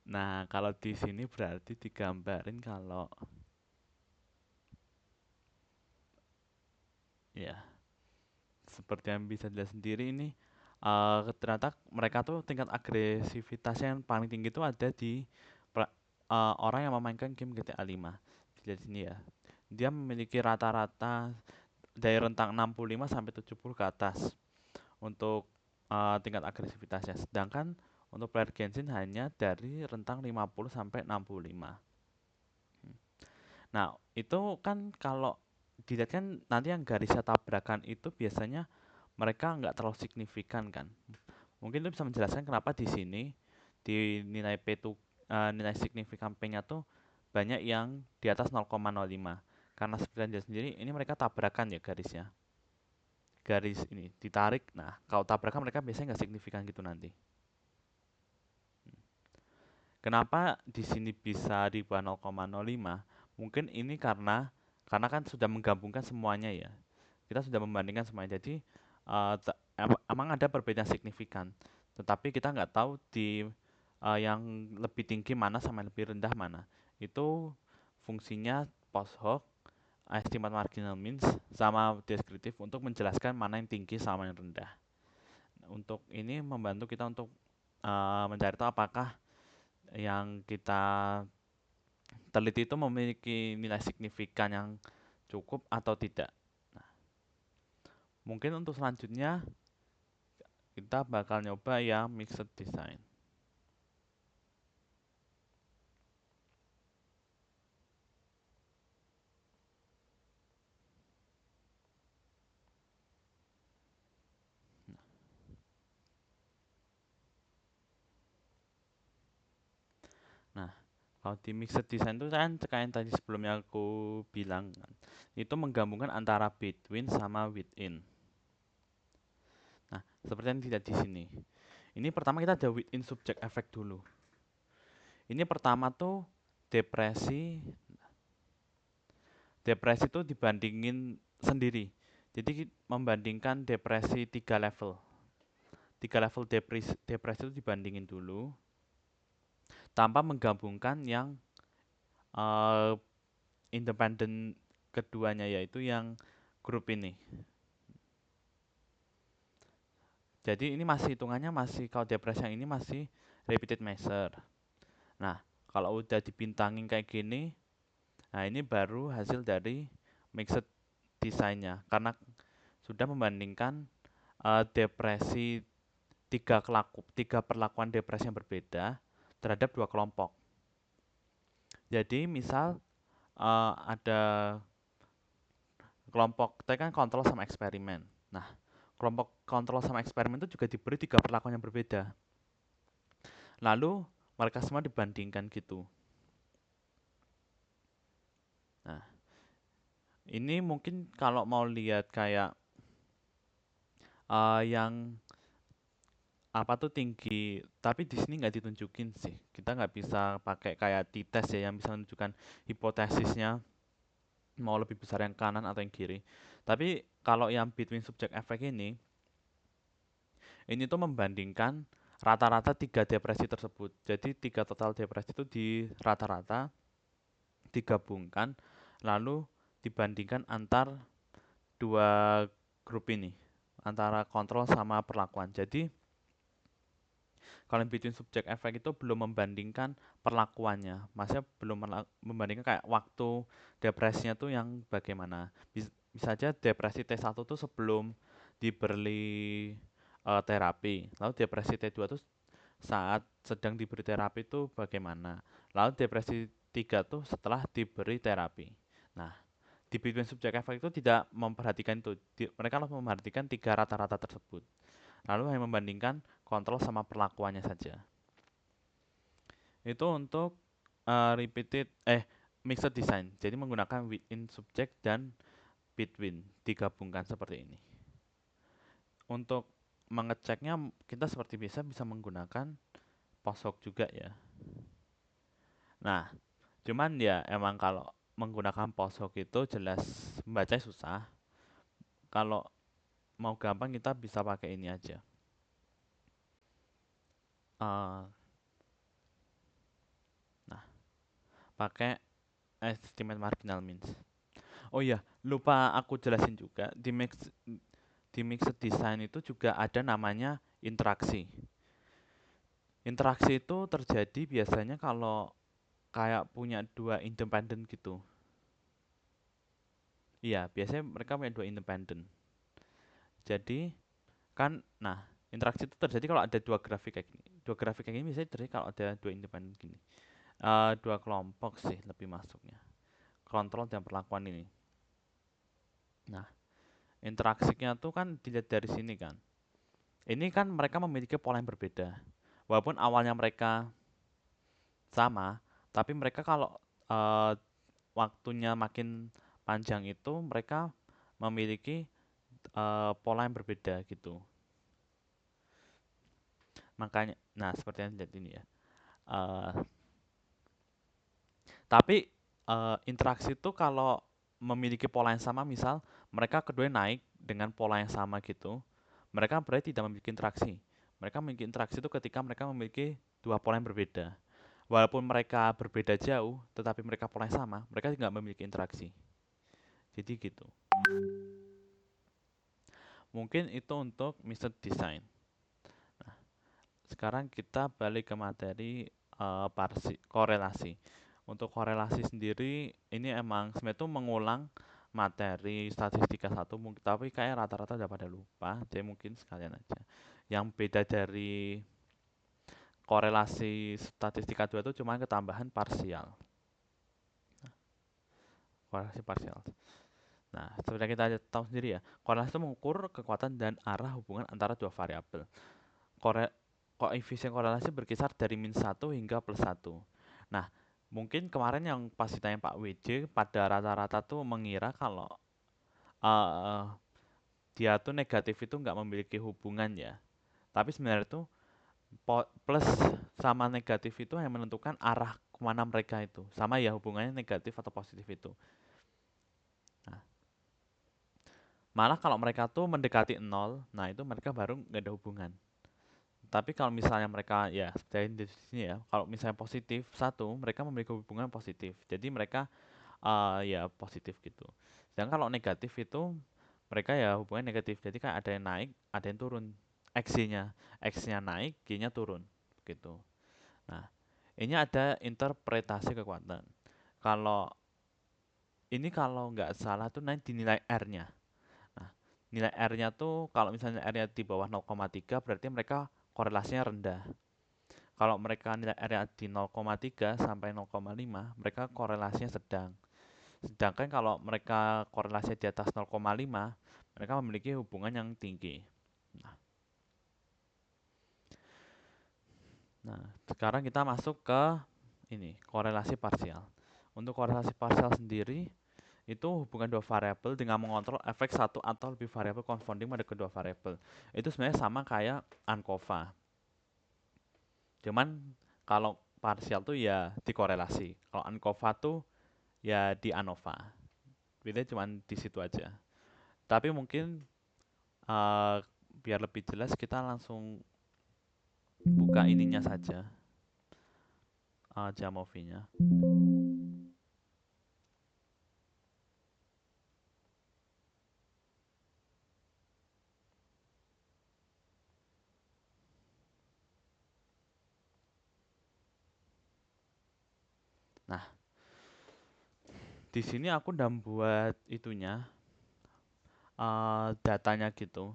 Nah, kalau di sini berarti digambarin kalau ya seperti yang bisa dilihat sendiri ini ternyata mereka tuh tingkat agresivitasnya yang paling tinggi itu ada di orang yang memainkan game GTA 5. Dilihat sini ya. Dia memiliki rata-rata dari rentang 65 sampai 70 ke atas untuk tingkat agresivitasnya. Sedangkan untuk player Genshin hanya dari rentang 50 sampai 65. Nah, itu kan kalau dilihat kan nanti yang garisnya tabrakan itu biasanya mereka nggak terlalu signifikan kan. Mungkin itu bisa menjelaskan kenapa di sini di nilai P itu nilai signifikan P-nya tuh banyak yang di atas 0,05. Karena seperti yang jelas sendiri ini mereka tabrakan ya garisnya. Garis ini ditarik. Nah, kalau tabrakan mereka biasanya nggak signifikan gitu nanti. Kenapa di sini bisa di bawah 0,05? Mungkin ini karena kan sudah menggabungkan semuanya ya. Kita sudah membandingkan semuanya. Jadi emang ada perbedaan signifikan. Tetapi kita nggak tahu di yang lebih tinggi mana sama yang lebih rendah mana. Itu fungsinya post hoc, estimate marginal means, sama deskriptif untuk menjelaskan mana yang tinggi sama yang rendah. Untuk ini membantu kita untuk mencari tahu apakah yang kita teliti itu memiliki nilai signifikan yang cukup atau tidak. Nah, mungkin untuk selanjutnya kita bakal nyoba yang mixed design. Nah, kalau di mixed design itu kan kayak yang tadi sebelumnya aku bilang kan, itu menggabungkan antara between sama within. Nah, seperti yang tidak di sini. Ini pertama kita ada within subject effect dulu. Ini pertama tuh depresi. Depresi itu dibandingin sendiri. Jadi membandingkan depresi 3 level. 3 level depresi itu dibandingin dulu tanpa menggabungkan yang independen keduanya yaitu yang grup ini. Jadi ini masih hitungannya masih kalau depresi yang ini masih repeated measure. Nah, kalau udah dibintangin kayak gini, nah ini baru hasil dari mixed design-nya karena sudah membandingkan depresi tiga perlakuan depresi yang berbeda terhadap 2 kelompok. Jadi misal ada kelompok tadi kan kontrol sama eksperimen. Nah, kelompok kontrol sama eksperimen itu juga diberi 3 perlakuan yang berbeda. Lalu mereka semua dibandingkan gitu. Nah, ini mungkin kalau mau lihat kayak yang apa tuh tinggi, tapi di sini nggak ditunjukin sih. Kita nggak bisa pakai kayak t-test ya yang bisa menunjukkan hipotesisnya mau lebih besar yang kanan atau yang kiri. Tapi kalau yang between subject effect ini tuh membandingkan rata-rata 3 depresi tersebut. Jadi 3 total depresi itu di rata-rata digabungkan lalu dibandingkan antar 2 grup ini, antara kontrol sama perlakuan. Jadi kalau yang between subject effect itu belum membandingkan perlakuannya, maksudnya belum membandingkan kayak waktu depresinya tuh yang bagaimana. Bisa aja depresi T1 tuh sebelum diberi terapi, lalu depresi T2 tuh saat sedang diberi terapi itu bagaimana. Lalu depresi 3 tuh setelah diberi terapi. Nah, di between subject effect itu tidak memperhatikan itu. Mereka harus memperhatikan 3 rata-rata tersebut. lalu hanya membandingkan kontrol sama perlakuannya saja. Itu untuk mixed design. Jadi menggunakan within subject dan between digabungkan seperti ini. Untuk mengeceknya kita seperti bisa menggunakan post-hoc juga ya. Nah, cuman ya emang kalau menggunakan post-hoc itu jelas membacanya susah. Kalau mau gampang kita bisa pakai ini aja. Nah, pakai estimate marginal means. Oh iya, lupa aku jelasin juga di mixed design itu juga ada namanya interaksi. Interaksi itu terjadi biasanya kalau kayak punya dua independen gitu. Iya, biasanya mereka punya dua independen. Jadi kan, nah interaksi itu terjadi kalau ada dua grafik kayak gini. Dua grafik kayak gini biasanya terjadi kalau ada dua independen gini. Dua kelompok sih lebih masuknya. Kontrol dan perlakuan ini. Nah, interaksinya tuh kan dilihat dari sini kan. Ini kan mereka memiliki pola yang berbeda. Walaupun awalnya mereka sama, tapi mereka kalau uh, waktunya makin panjang itu mereka memiliki pola yang berbeda gitu. Makanya, nah seperti yang lihat ini ya. Uh, tapi interaksi itu kalau memiliki pola yang sama, misal mereka kedua naik dengan pola yang sama gitu, mereka berarti tidak memiliki interaksi. Mereka memiliki interaksi itu ketika mereka memiliki dua pola yang berbeda. Walaupun mereka berbeda jauh, tetapi mereka pola yang sama, mereka tidak memiliki interaksi. Jadi gitu. Mungkin itu untuk mixed design. Nah, sekarang kita balik ke materi korelasi. Untuk korelasi sendiri, ini emang sebenarnya itu mengulang materi statistika 1, tapi kayak rata-rata udah pada lupa, jadi mungkin sekalian aja. Yang beda dari korelasi statistika 2 itu cuma ketambahan parsial. Korelasi parsial. Nah, seperti yang kita tahu sendiri ya, korelasi itu mengukur kekuatan dan arah hubungan antara dua variabel. Koefisien korelasi berkisar dari -1 hingga +1. Nah, mungkin kemarin yang pas ditanya Pak WJ, pada rata-rata tuh mengira kalau uh, dia tuh negatif itu nggak memiliki hubungan ya. Tapi sebenarnya tuh plus sama negatif itu yang menentukan arah kemana mereka itu. Sama ya hubungannya negatif atau positif itu. Nah, malah kalau mereka tuh mendekati 0, nah itu mereka baru nggak ada hubungan. Tapi kalau misalnya mereka ya dari di sini ya, kalau misalnya positif 1, mereka memiliki hubungan positif. Jadi mereka ya positif gitu. Sedangkan kalau negatif itu mereka ya hubungan negatif. Jadi kan ada yang naik, ada yang turun. X-nya, X-nya naik, Y-nya turun gitu. Nah, ini ada interpretasi kekuatan. Kalau ini kalau nggak salah tuh nanti dinilai R-nya. Nah, nilai R-nya tuh kalau misalnya R-nya di bawah 0,3 berarti mereka korelasinya rendah. Kalau mereka nilai R-nya di 0,3 sampai 0,5, mereka korelasinya sedang. Sedangkan kalau mereka korelasinya di atas 0,5, mereka memiliki hubungan yang tinggi. Nah, sekarang kita masuk ke ini, korelasi parsial. Untuk korelasi parsial sendiri, itu hubungan dua variabel dengan mengontrol efek satu atau lebih variabel confounding pada kedua variabel. Itu sebenarnya sama kayak ANCOVA. Cuman kalau parsial tuh ya dikorelasi. Kalau ANCOVA tuh ya di ANOVA. Bedanya cuma di situ aja. Tapi mungkin biar lebih jelas kita langsung buka ininya saja, Jamovi-nya. Nah, di sini aku udah buat itunya, datanya gitu.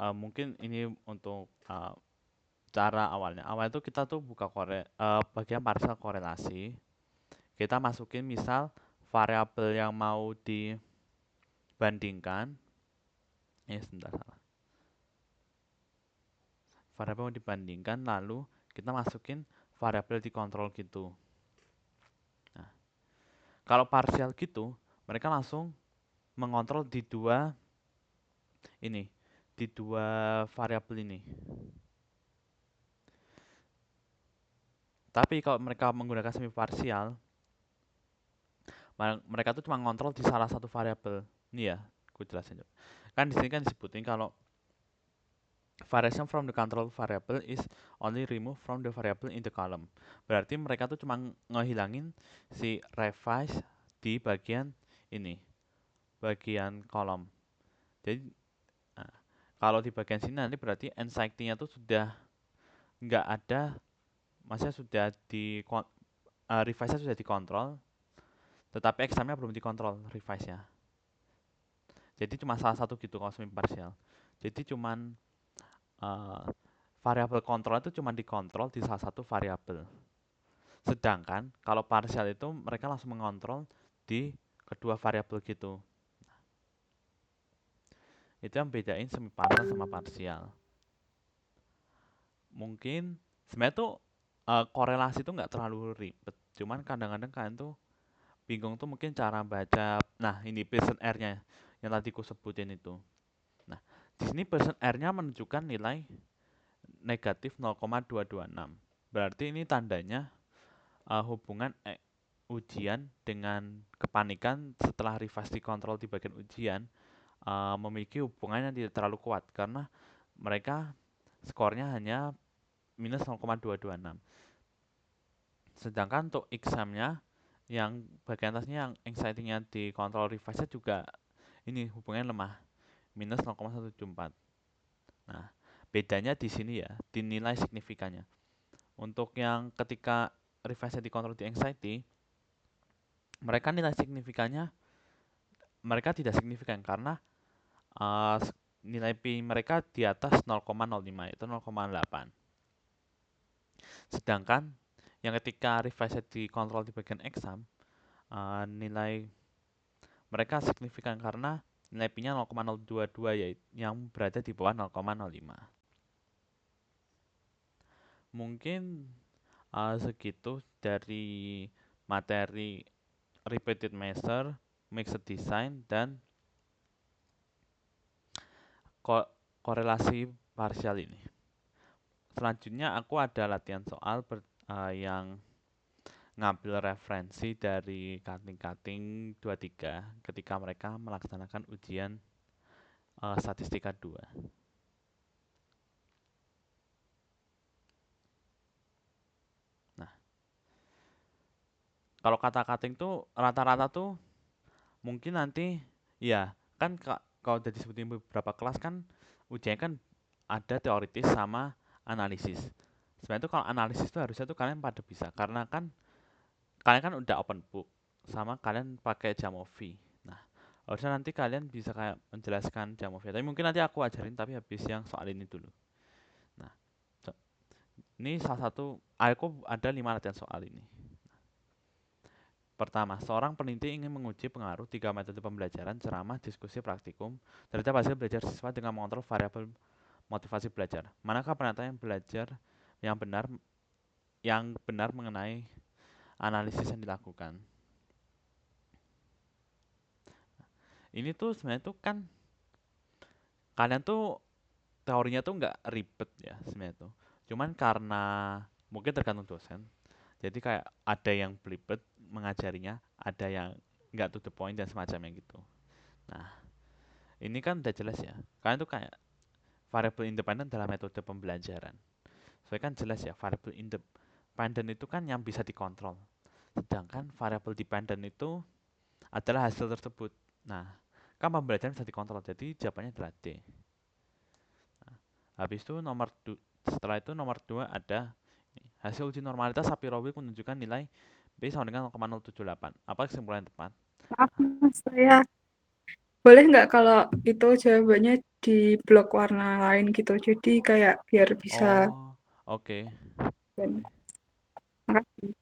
Mungkin ini untuk cara awalnya. Awal itu kita tuh buka bagian parsial korelasi. Kita masukin misal variabel yang mau dibandingkan. Sebentar salah. variabel mau dibandingkan, lalu kita masukin variabel di kontrol gitu. Nah, kalau parsial gitu, mereka langsung mengontrol di dua variabel ini. Tapi kalau mereka menggunakan semi parsial, mereka tuh cuma ngontrol di salah satu variabel. Ini ya, gue jelasin. Kan di sini kan disebutin kalau variation from the control variable is only removed from the variable in the column. Berarti mereka tuh cuma ngehilangin si revise di bagian ini, bagian kolom. Jadi nah, kalau di bagian sini nanti berarti anxiety-nya tuh sudah nggak ada, maksudnya sudah di revise-nya sudah dikontrol, tetapi exam-nya belum dikontrol revise-nya. Jadi cuma salah satu gitu kalau semi parsial. Jadi cuman variabel kontrol itu cuma dikontrol di salah satu variabel. Sedangkan kalau parsial itu mereka langsung mengontrol di kedua variabel gitu. Itu yang bedain semi parsial sama parsial. Mungkin sebenarnya tuh korelasi tuh nggak terlalu ribet. Cuman kadang-kadang kalian tuh bingung tuh mungkin cara baca. Nah, ini Pearson R-nya yang tadi ku sebutin itu. Nah, di sini Pearson R-nya menunjukkan nilai negatif 0,226. Berarti ini tandanya hubungan ujian dengan kepanikan setelah revise kontrol di bagian ujian memiliki hubungan yang tidak terlalu kuat karena mereka skornya hanya minus 0,226. Sedangkan untuk examnya yang bagian atasnya yang anxiety-nya di kontrol revise juga ini hubungannya lemah, minus 0,174. Nah, bedanya di sini ya, di nilai signifikannya. Untuk yang ketika revise di kontrol di anxiety, mereka nilai signifikannya mereka tidak signifikan karena uh, nilai pi mereka di atas 0,05 itu 0,8. Sedangkan yang ketika revise dikontrol di bagian exam nilai mereka signifikan karena nilai pi-nya 0,022 yaitu yang berada di bawah 0,05. Mungkin segitu dari materi repeated measure, mixed design, dan korelasi parsial ini. Selanjutnya aku ada latihan soal yang ngambil referensi dari kating-kating 23 ketika mereka melaksanakan ujian statistika 2. Nah, kalau kata kating tuh rata-rata tuh mungkin nanti ya kan kalau udah disebutin beberapa kelas kan ujiannya kan ada teoritis sama analisis. Sebenarnya tuh kalau analisis tuh harusnya tuh kalian pada bisa karena kan kalian kan udah open book sama kalian pakai Jamovi. Nah, harusnya nanti kalian bisa kayak menjelaskan Jamovi. Tapi mungkin nanti aku ajarin tapi habis yang soal ini dulu. Nah, ini salah satu aku ada 5 latihan soal ini. Pertama, seorang peneliti ingin menguji pengaruh 3 metode pembelajaran, ceramah, diskusi, praktikum terhadap hasil belajar siswa dengan mengontrol variabel motivasi belajar. Manakah penataan belajar yang benar mengenai analisis yang dilakukan? Ini tuh sebenarnya tuh kan kalian tuh teorinya tuh nggak ribet ya sebenarnya tuh. Cuman karena mungkin tergantung dosen. Jadi kayak ada yang belibet mengajarinya, ada yang nggak to the point dan semacamnya gitu. Nah, ini kan udah jelas ya. Kalian tuh kayak variabel independen dalam metode pembelajaran. Soalnya kan jelas ya, variabel independen itu kan yang bisa dikontrol. Sedangkan variabel dependent itu adalah hasil tersebut. Nah, kan pembelajaran bisa dikontrol. Jadi jawabannya adalah D. Nah, habis itu setelah itu nomor 2 ada hasil uji normalitas Sapir-Whorf menunjukkan nilai B sama dengan 0,078. Apa kesimpulan yang tepat? Maaf, Mas, saya boleh nggak kalau itu jawabannya di blok warna lain gitu. Jadi kayak biar bisa. Oh, oke. Makasih.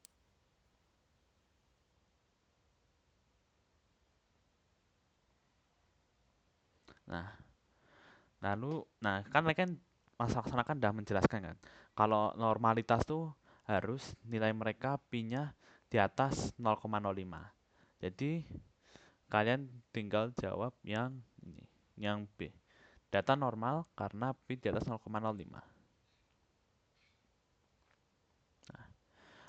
Nah, kan Mas Laksana kan udah menjelaskan kan, kalau normalitas tuh harus nilai mereka pi-nya di atas 0,05. Jadi kalian tinggal jawab yang ini, yang B. Data normal karena pi di atas 0,05.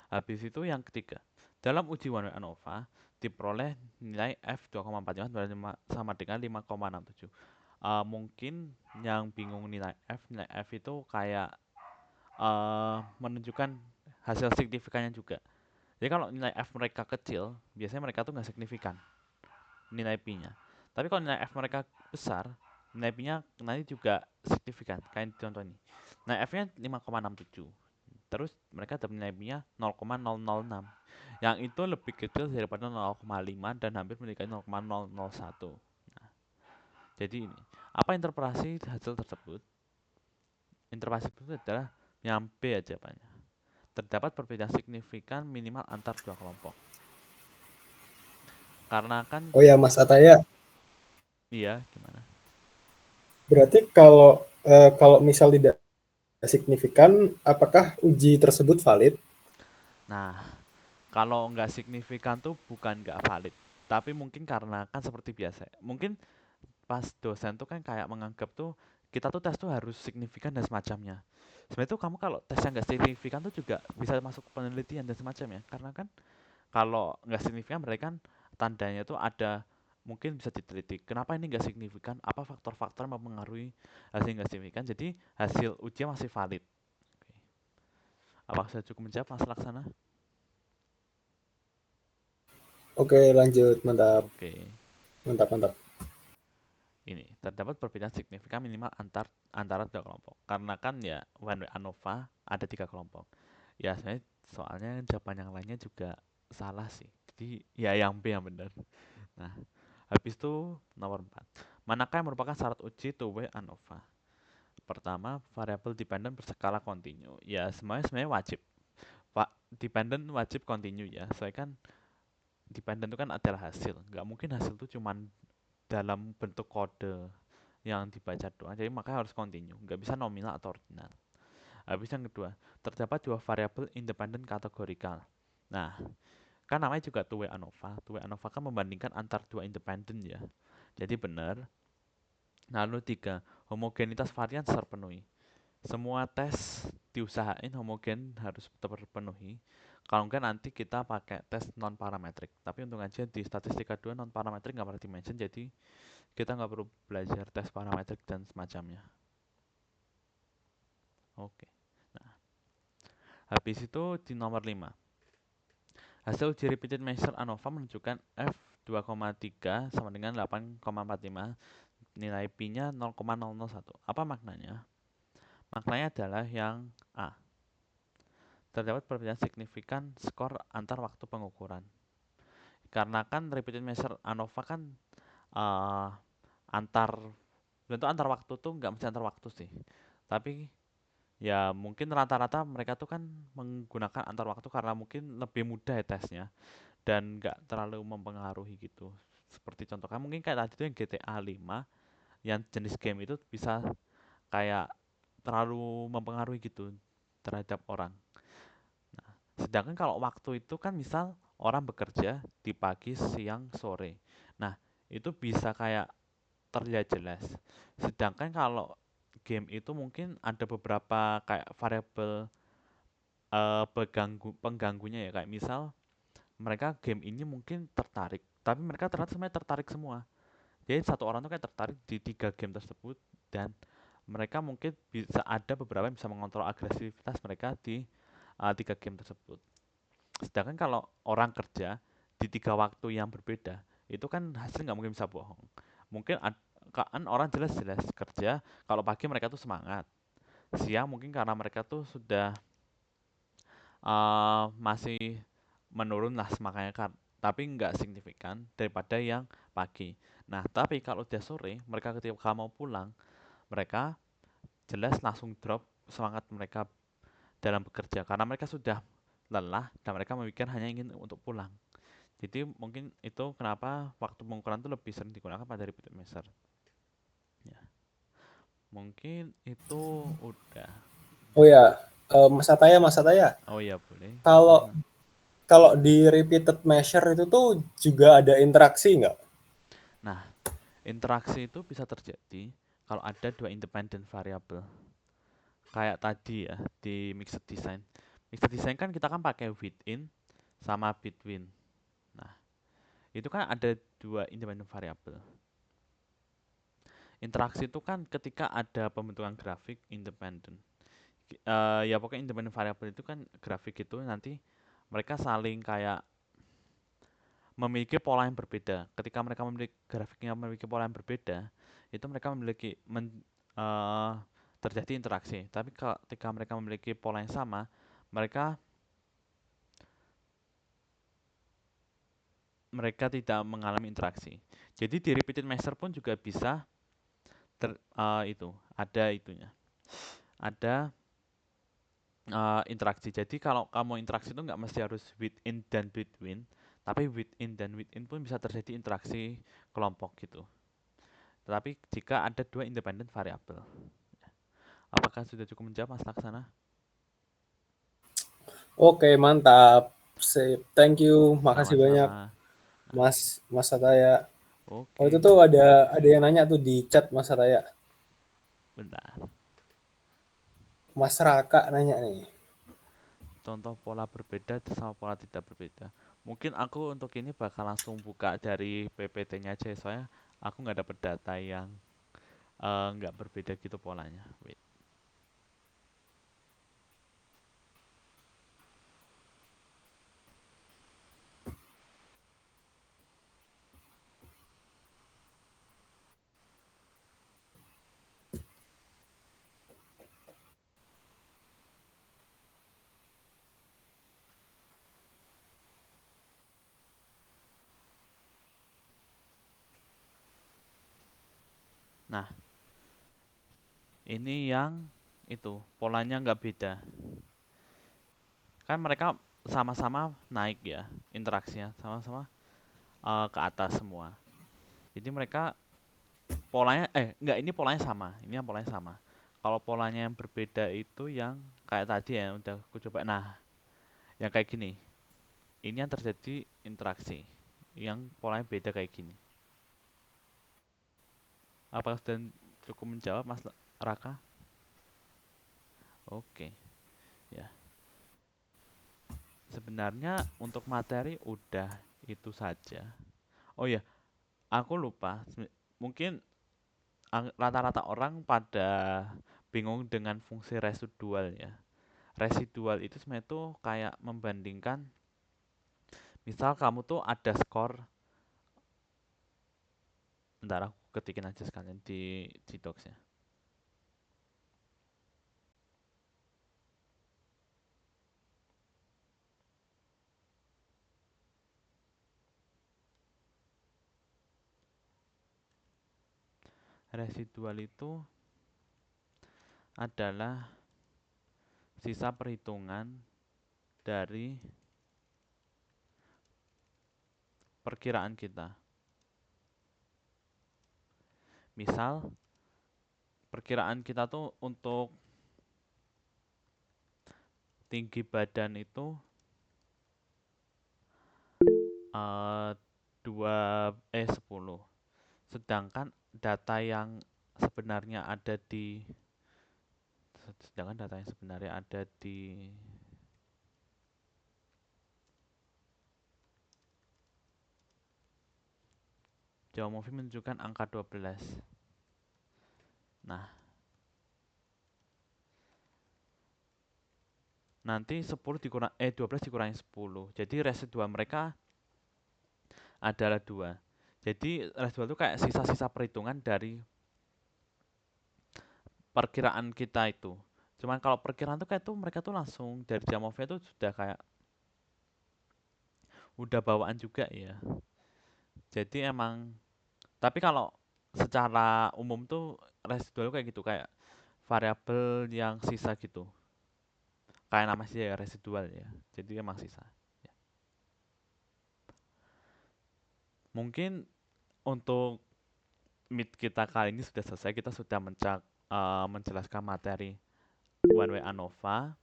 Habis itu yang ketiga, dalam uji one way ANOVA diperoleh nilai F 2,45 sama dengan 5,67. Mungkin yang bingung nilai F itu kayak menunjukkan hasil signifikannya juga. Jadi kalau nilai F mereka kecil, biasanya mereka tuh nggak signifikan nilai pi-nya. Tapi kalau nilai F mereka besar, nilai pi-nya nanti juga signifikan. Kayak contoh ini. Nilai F-nya 5,67. Terus mereka dapat nilai pi-nya 0,006. Yang itu lebih kecil daripada 0,5 dan hampir mendekati 0,001. Nah, jadi ini, apa interpretasi hasil tersebut? Interpretasi itu adalah yang B aja jawabannya. Terdapat perbedaan signifikan minimal antar dua kelompok. Karena kan, Oh ya Mas Ataya, iya gimana? berarti kalau misal tidak signifikan, apakah uji tersebut valid? Nah, kalau nggak signifikan tuh bukan nggak valid. Tapi mungkin karena kan seperti biasa. Mungkin pas dosen tuh kan kayak menganggap tuh kita tuh tes tuh harus signifikan dan semacamnya. Sebenarnya tuh kamu kalau tes yang nggak signifikan tuh juga bisa masuk ke penelitian dan semacamnya. Karena kan kalau nggak signifikan berarti kan tandanya tuh ada mungkin bisa diteliti. Kenapa ini nggak signifikan? Apa faktor-faktor yang mempengaruhi hasil nggak signifikan? Jadi hasil ujian masih valid. Oke. Apakah sudah cukup menjawab Mas Laksana? Oke, lanjut. Mantap, Oke. mantap, mantap. Ini terdapat perbedaan signifikan minimal antara dua kelompok. Karena kan ya one way ANOVA ada 3 kelompok. Ya sebenarnya soalnya jawaban yang lainnya juga salah sih. Jadi ya yang B yang benar. Nah, habis itu nomor 4. Manakah yang merupakan syarat uji two way ANOVA? Pertama, variabel dependent berskala kontinu. Ya, sebenarnya wajib. Pak, dependent wajib kontinu ya. Soalnya kan dependent itu kan adalah hasil. Nggak mungkin hasil itu cuma dalam bentuk kode yang dibaca doang. Jadi makanya harus kontinu. Nggak bisa nominal atau ordinal. Habis yang kedua, terdapat 2 variabel independen kategorikal. Nah, kan namanya juga two-way ANOVA. Two-way ANOVA kan membandingkan antar dua independen ya. Jadi benar. Lalu 3, homogenitas varian terpenuhi. Semua tes diusahain homogen harus terpenuhi. Kalau enggak nanti kita pakai tes non parametrik. Tapi untung aja di statistika 2 non parametrik nggak pernah dimention, jadi kita nggak perlu belajar tes parametrik dan semacamnya. Oke. Nah, habis itu di nomor 5. Hasil uji repeated measure ANOVA menunjukkan F 2,3 sama dengan 8,45, nilai pi-nya 0,001. Apa maknanya? Maknanya adalah yang A. Terdapat perbedaan signifikan skor antar waktu pengukuran. Karena kan repeated measure ANOVA kan uh, antar bentuk antar waktu tuh nggak mesti antar waktu sih. Tapi ya mungkin rata-rata mereka tuh kan menggunakan antar waktu karena mungkin lebih mudah ya tesnya dan nggak terlalu mempengaruhi gitu. Seperti contoh kan mungkin kayak tadi tuh yang GTA 5 yang jenis game itu bisa kayak terlalu mempengaruhi gitu terhadap orang. Nah, sedangkan kalau waktu itu kan misal orang bekerja di pagi, siang, sore. Nah, itu bisa kayak terlihat jelas. Sedangkan kalau game itu mungkin ada beberapa kayak variabel pengganggunya ya kayak misal mereka game ini mungkin tertarik, tapi mereka ternyata sebenarnya tertarik semua. Jadi satu orang tuh kayak tertarik di 3 game tersebut dan mereka mungkin bisa ada beberapa yang bisa mengontrol agresivitas mereka di 3 game tersebut. Sedangkan kalau orang kerja di 3 waktu yang berbeda, itu kan hasil nggak mungkin bisa bohong. Mungkin kan orang jelas-jelas kerja, kalau pagi mereka tuh semangat. Siang mungkin karena mereka tuh sudah masih menurun lah semangatnya kan, tapi nggak signifikan daripada yang pagi. Nah, tapi kalau udah sore, mereka ketika mau pulang, mereka jelas langsung drop semangat mereka dalam bekerja karena mereka sudah lelah dan mereka memikir hanya ingin untuk pulang. Jadi mungkin itu kenapa waktu pengukuran itu lebih sering digunakan pada repeated measure. Ya. Mungkin itu udah. Oh ya, Mas Ataya, Oh ya boleh. kalau kalau di repeated measure itu tuh juga ada interaksi nggak? Nah, interaksi itu bisa terjadi kalau ada dua independent variable. Kayak tadi ya di mixed design. Mixed design kan kita kan pakai within sama between. Nah, itu kan ada dua independent variable. Interaksi itu kan ketika ada pembentukan grafik independent. Ya pokoknya independent variable itu kan grafik itu nanti mereka saling kayak memiliki pola yang berbeda. Ketika mereka memiliki grafiknya memiliki pola yang berbeda, itu mereka memiliki eh, terjadi interaksi. Tapi ketika mereka memiliki pola yang sama, mereka mereka tidak mengalami interaksi. Jadi di repeated measure pun juga bisa itu ada itunya. Ada interaksi. Jadi kalau kamu interaksi itu nggak mesti harus within dan between, tapi within dan within pun bisa terjadi interaksi kelompok gitu. Tetapi jika ada dua independent variabel. Apakah sudah cukup menjawab Mas Laksana? Oke, mantap. Sip. Thank you. Makasih banyak Sama-sama. Mas Ataya. Oh, itu Oke, tuh ada yang nanya tuh di chat Mas Ataya. bentar. Mas Raka nanya nih. Contoh pola berbeda sama pola tidak berbeda. Mungkin aku untuk ini bakal langsung buka dari PPT-nya aja, soalnya aku nggak dapet data yang nggak berbeda gitu polanya. Wait. Nah, ini yang itu polanya nggak beda. Kan mereka sama-sama naik ya interaksinya, sama-sama ke atas semua. Jadi mereka polanya enggak, ini polanya sama, ini yang polanya sama. Kalau polanya yang berbeda itu yang kayak tadi ya udah aku coba. Nah, yang kayak gini. Ini yang terjadi interaksi yang polanya beda kayak gini. Apakah sudah cukup menjawab Mas Raka? Oke, ya. Sebenarnya untuk materi udah itu saja. Oh ya, aku lupa. Mungkin rata-rata orang pada bingung dengan fungsi residual ya. Residual itu sebenarnya tuh kayak membandingkan, misal kamu tuh ada skor, bentar aku ketikin aja sekalian di docs-nya. Residual itu adalah sisa perhitungan dari perkiraan kita. Misal, perkiraan kita tuh untuk tinggi badan itu 10. Sedangkan data yang sebenarnya ada di Geomovie menunjukkan angka 12. Nah, nanti 12 dikurangi 10. Jadi residual mereka adalah 2. Jadi residual itu kayak sisa-sisa perhitungan dari perkiraan kita itu. Cuman kalau perkiraan tuh kayak tuh mereka tuh langsung dari Jamovia tuh sudah kayak udah bawaan juga ya. Jadi emang, tapi kalau secara umum tuh residual kayak gitu, kayak variabel yang sisa gitu. Kayak nama sih ya residual ya. Jadi emang sisa. Ya. Mungkin untuk meet kita kali ini sudah selesai. Kita sudah menjelaskan materi one way ANOVA,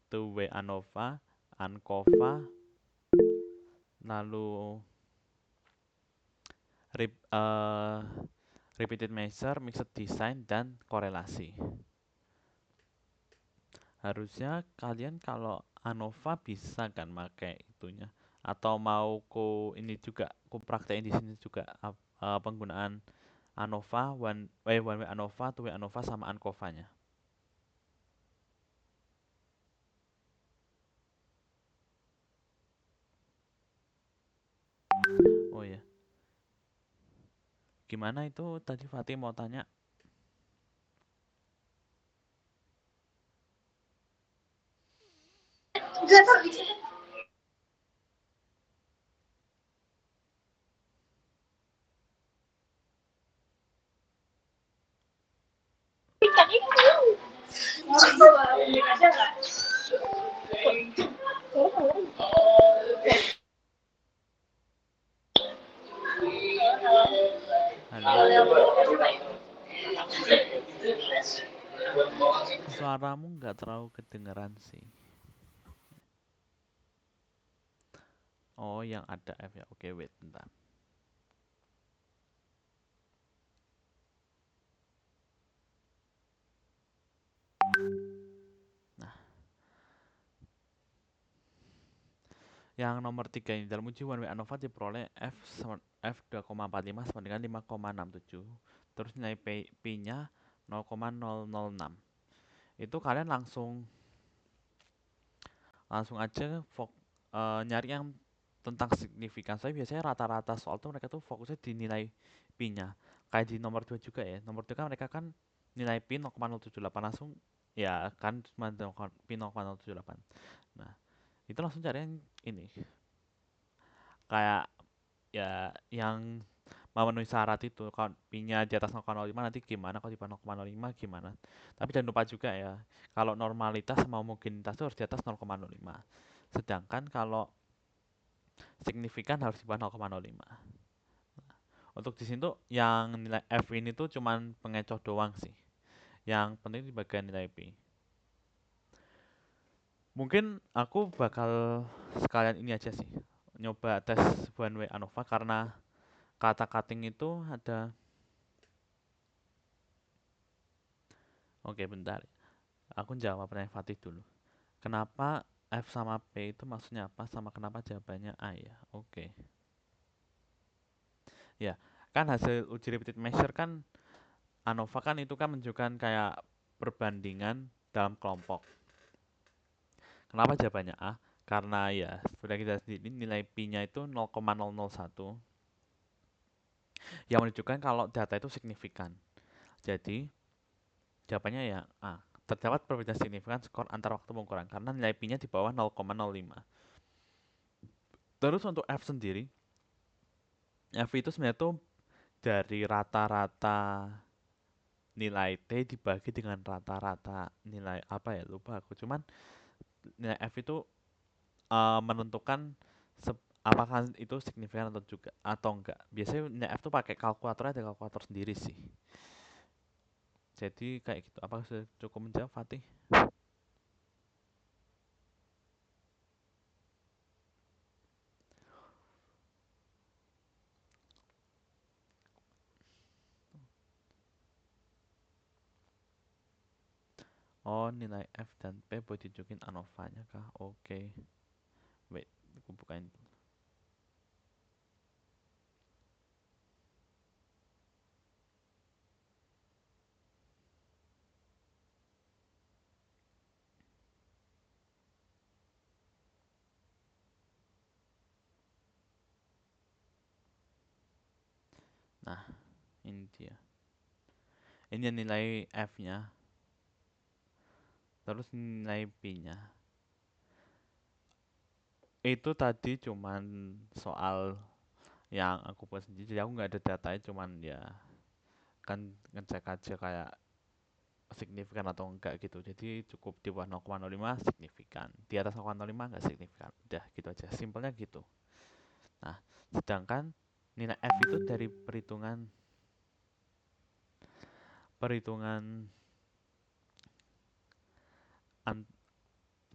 two way ANOVA, ANCOVA, lalu repeated measure, mixed design, dan korelasi. Harusnya kalian kalau ANOVA bisa kan pakai itunya. Atau mau ini juga, praktekin di sini juga penggunaan ANOVA, one way ANOVA, two way ANOVA, sama ANCOVA-nya. Oh ya, gimana itu tadi Fatih mau tanya? Halo, suaramu nggak terlalu kedengeran sih. Oh, yang ada F ya. Oke, wait bentar. Nah, yang nomor 3 ini dalam uji one way ANOVA diperoleh F 2,45 sama dengan 5,67. Terus nilai P-nya 0,006. Itu kalian langsung aja nyari yang tentang signifikan. Saya biasanya rata-rata soal tuh mereka tuh fokusnya di nilai P-nya. Kayak di nomor 2 juga ya. Nomor 2 kan mereka kan nilai P 0,078 langsung ya kan cuma P 0,078. Nah, itu langsung cari yang ini. Kayak ya yang memenuhi syarat itu. Kalau P-nya di atas 0,05 nanti gimana, kalau di bawah 0,05 gimana. Tapi jangan lupa juga ya, kalau normalitas sama homogenitas itu harus di atas 0,05. Sedangkan kalau signifikan harus di bawah 0,05. Untuk di sini tuh yang nilai F ini tuh cuman pengecoh doang sih. Yang penting di bagian nilai P. Mungkin aku bakal sekalian ini aja sih. Nyoba tes one way ANOVA karena kata cutting itu ada. Oke, bentar. Aku jawab pertanyaan Fatih dulu. Kenapa F sama P itu maksudnya apa, sama kenapa jawabannya A ya? Oke. Ya, kan hasil uji repeated measure kan ANOVA kan itu kan menunjukkan kayak perbandingan dalam kelompok. Kenapa jawabannya A? Karena ya sudah kita sendiri nilai P-nya itu 0,001 yang menunjukkan kalau data itu signifikan. Jadi jawabannya ya A. Terdapat perbedaan signifikan skor antar waktu pengukuran karena nilai P-nya di bawah 0,05. Terus untuk F sendiri, F itu sebenarnya tuh dari rata-rata nilai T dibagi dengan rata-rata nilai apa ya, lupa aku. Cuman nilai F itu menentukan apakah itu signifikan atau juga atau enggak. Biasanya nilai F tuh pakai kalkulator, ada kalkulator sendiri sih. Jadi kayak gitu. Apakah sudah cukup menjawab, Fatih? Oh, nilai F dan P boleh ditunjukin ANOVA-nya kah? Oke. Wait, aku bukain dulu. Nah, ini dia. Ini nilai F-nya. Terus nilai P-nya. Itu tadi cuman soal yang aku buat sendiri. Jadi aku nggak ada datanya, cuman ya kan ngecek aja kayak signifikan atau enggak gitu. Jadi cukup di bawah 0,05 signifikan. Di atas 0,05 enggak signifikan. Udah gitu aja. Simpelnya gitu. Nah, sedangkan nilai F itu dari perhitungan an-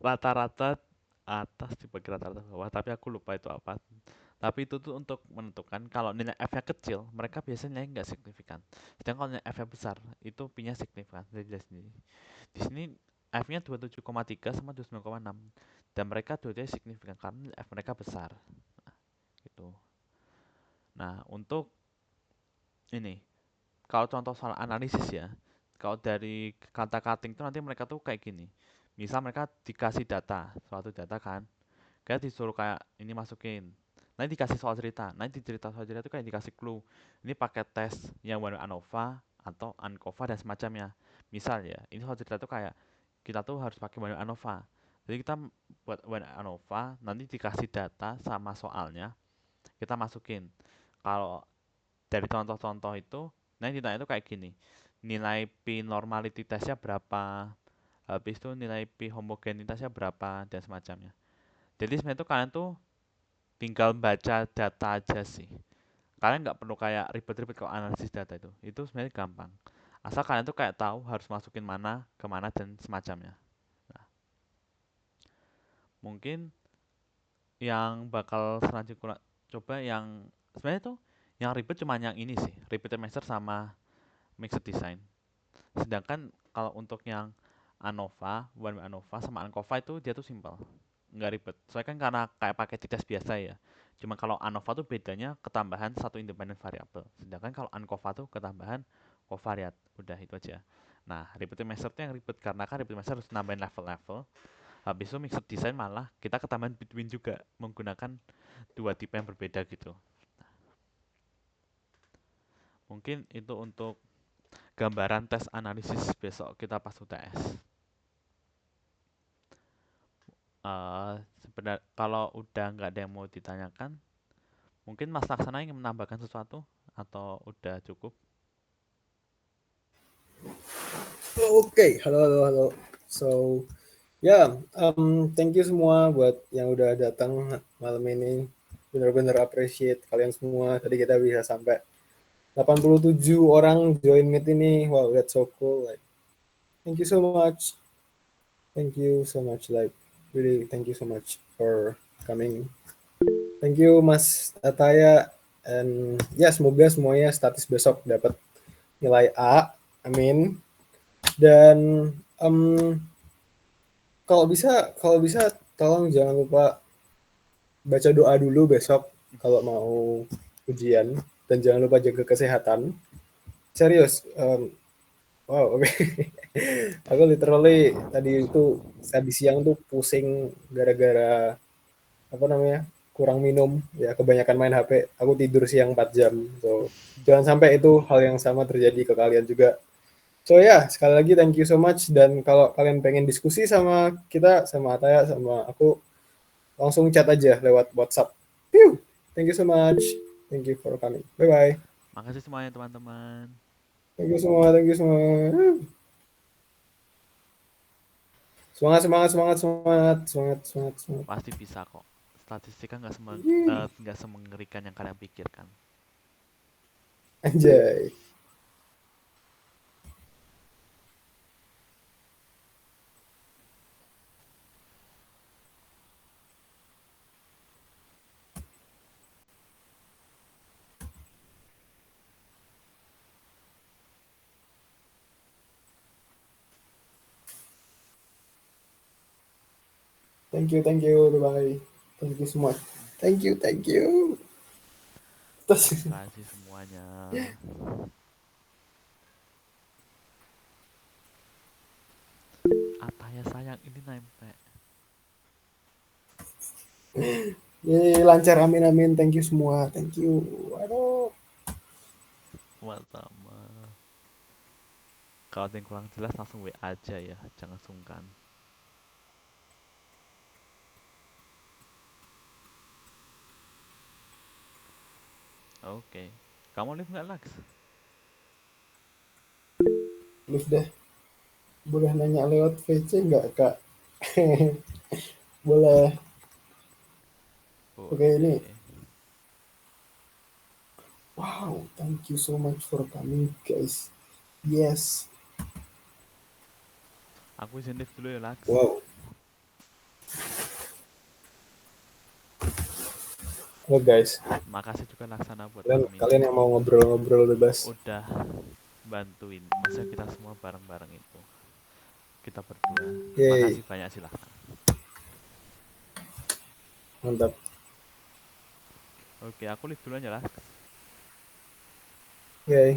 rata-rata atas dibagi rata-rata bawah, tapi aku lupa itu apa. Tapi itu tuh untuk menentukan kalau nilai F-nya kecil, mereka biasanya nilai nggak signifikan. Sedangkan kalau nilai F-nya besar, itu P-nya signifikan. Jadi di sini, F-nya 27,3 sama 29,6. Dan mereka dua-duanya signifikan karena nilai F mereka besar. Nah, gitu. Nah, untuk ini, kalau contoh soal analisis ya, kalau dari kata cutting itu nanti mereka tuh kayak gini. Misal mereka dikasih data, suatu data kan, kayak disuruh kayak ini masukin. Nanti dikasih soal cerita. Nanti di cerita soal cerita itu kayak dikasih clue. Ini pakai tes yang one ANOVA atau ANCOVA dan semacamnya. Misal ya, ini soal cerita itu kayak kita tuh harus pakai one ANOVA. Jadi kita buat one ANOVA, nanti dikasih data sama soalnya, kita masukin. Kalau dari contoh-contoh itu, nanti ditanya itu kayak gini. Nilai P normality testnya berapa? Habis itu nilai P homogenitasnya berapa dan semacamnya. Jadi sebenarnya tuh kalian tuh tinggal baca data aja sih. Kalian nggak perlu kayak ribet-ribet kalau analisis data itu. Itu sebenarnya gampang. Asal kalian tuh kayak tahu harus masukin mana, kemana, dan semacamnya. Nah, mungkin yang bakal selanjutnya coba yang sebenarnya tuh yang ribet cuma yang ini sih. Repeated master sama mixed design. Sedangkan kalau untuk yang ANOVA, one way ANOVA sama ANCOVA itu dia tuh simple. Nggak ribet. Soalnya kan karena kayak pakai tes biasa ya. Cuma kalau ANOVA tuh bedanya ketambahan satu independent variable. Sedangkan kalau ANCOVA tuh ketambahan covariat. Udah itu aja. Nah, repeated method yang ribet karena kan repeated method harus nambahin level-level. Habis itu mixed design malah kita ketambahan between juga menggunakan dua tipe yang berbeda gitu. Mungkin itu untuk gambaran tes analisis besok kita pas UTS. Sebenarnya kalau udah nggak ada yang mau ditanyakan, mungkin Mas Laksana ingin menambahkan sesuatu atau udah cukup? Oke, halo, halo, halo. So, ya, thank you semua buat yang udah datang malam ini. Bener-bener appreciate kalian semua. Tadi kita bisa sampai 87 orang join meet ini. Wow, that's so cool. Like, thank you so much. Thank you so much. Like, really, thank you so much for coming. Thank you, Mas Ataya. And ya, semoga semuanya status besok dapat nilai A. Amin. Dan kalau bisa tolong jangan lupa baca doa dulu besok kalau mau ujian, dan jangan lupa jaga kesehatan. Serius, wow, oke. Aku literally tadi siang tuh pusing gara-gara apa namanya, kurang minum ya, kebanyakan main HP. Aku tidur siang 4 jam. So jangan sampai itu hal yang sama terjadi ke kalian juga. So ya, sekali lagi thank you so much. Dan kalau kalian pengen diskusi sama kita, sama Ataya, sama aku, langsung chat aja lewat WhatsApp. Pew! Thank you so much. Thank you for coming. Bye bye. Makasih semuanya teman-teman. Thank you semua. Thank you semua. Semangat, semangat, semangat, semangat, semangat, semangat, semangat. Pasti bisa kok. Statistika nggak semengerikan yang kalian pikirkan. Anjay. Thank you, bye-bye. Thank you semua. Thank you, thank you. Terus, Makasih semuanya. Ataya sayang ini nempel. lancar, amin, amin. Thank you semua, thank you. Aduh. Sama-sama. Kalau ada yang kurang jelas langsung WA aja ya, jangan sungkan. Oke. Kamu live nggak, Lax? Live deh. Boleh nanya lewat VC nggak, Kak? Boleh. Oke, ini. Boleh. Wow, thank you so much for coming, guys. Yes. Aku izin live dulu ya, Lax. Wow. Oke guys, Makasih juga Laksana buat kalian, malam ini. kalian yang mau ngobrol-ngobrol bebas. Udah bantuin. Masa kita semua bareng-bareng itu. Kita berdua. Yeay, Makasih banyak sih Laksana. mantap. Oke, aku live dulu aja lah. Yeay.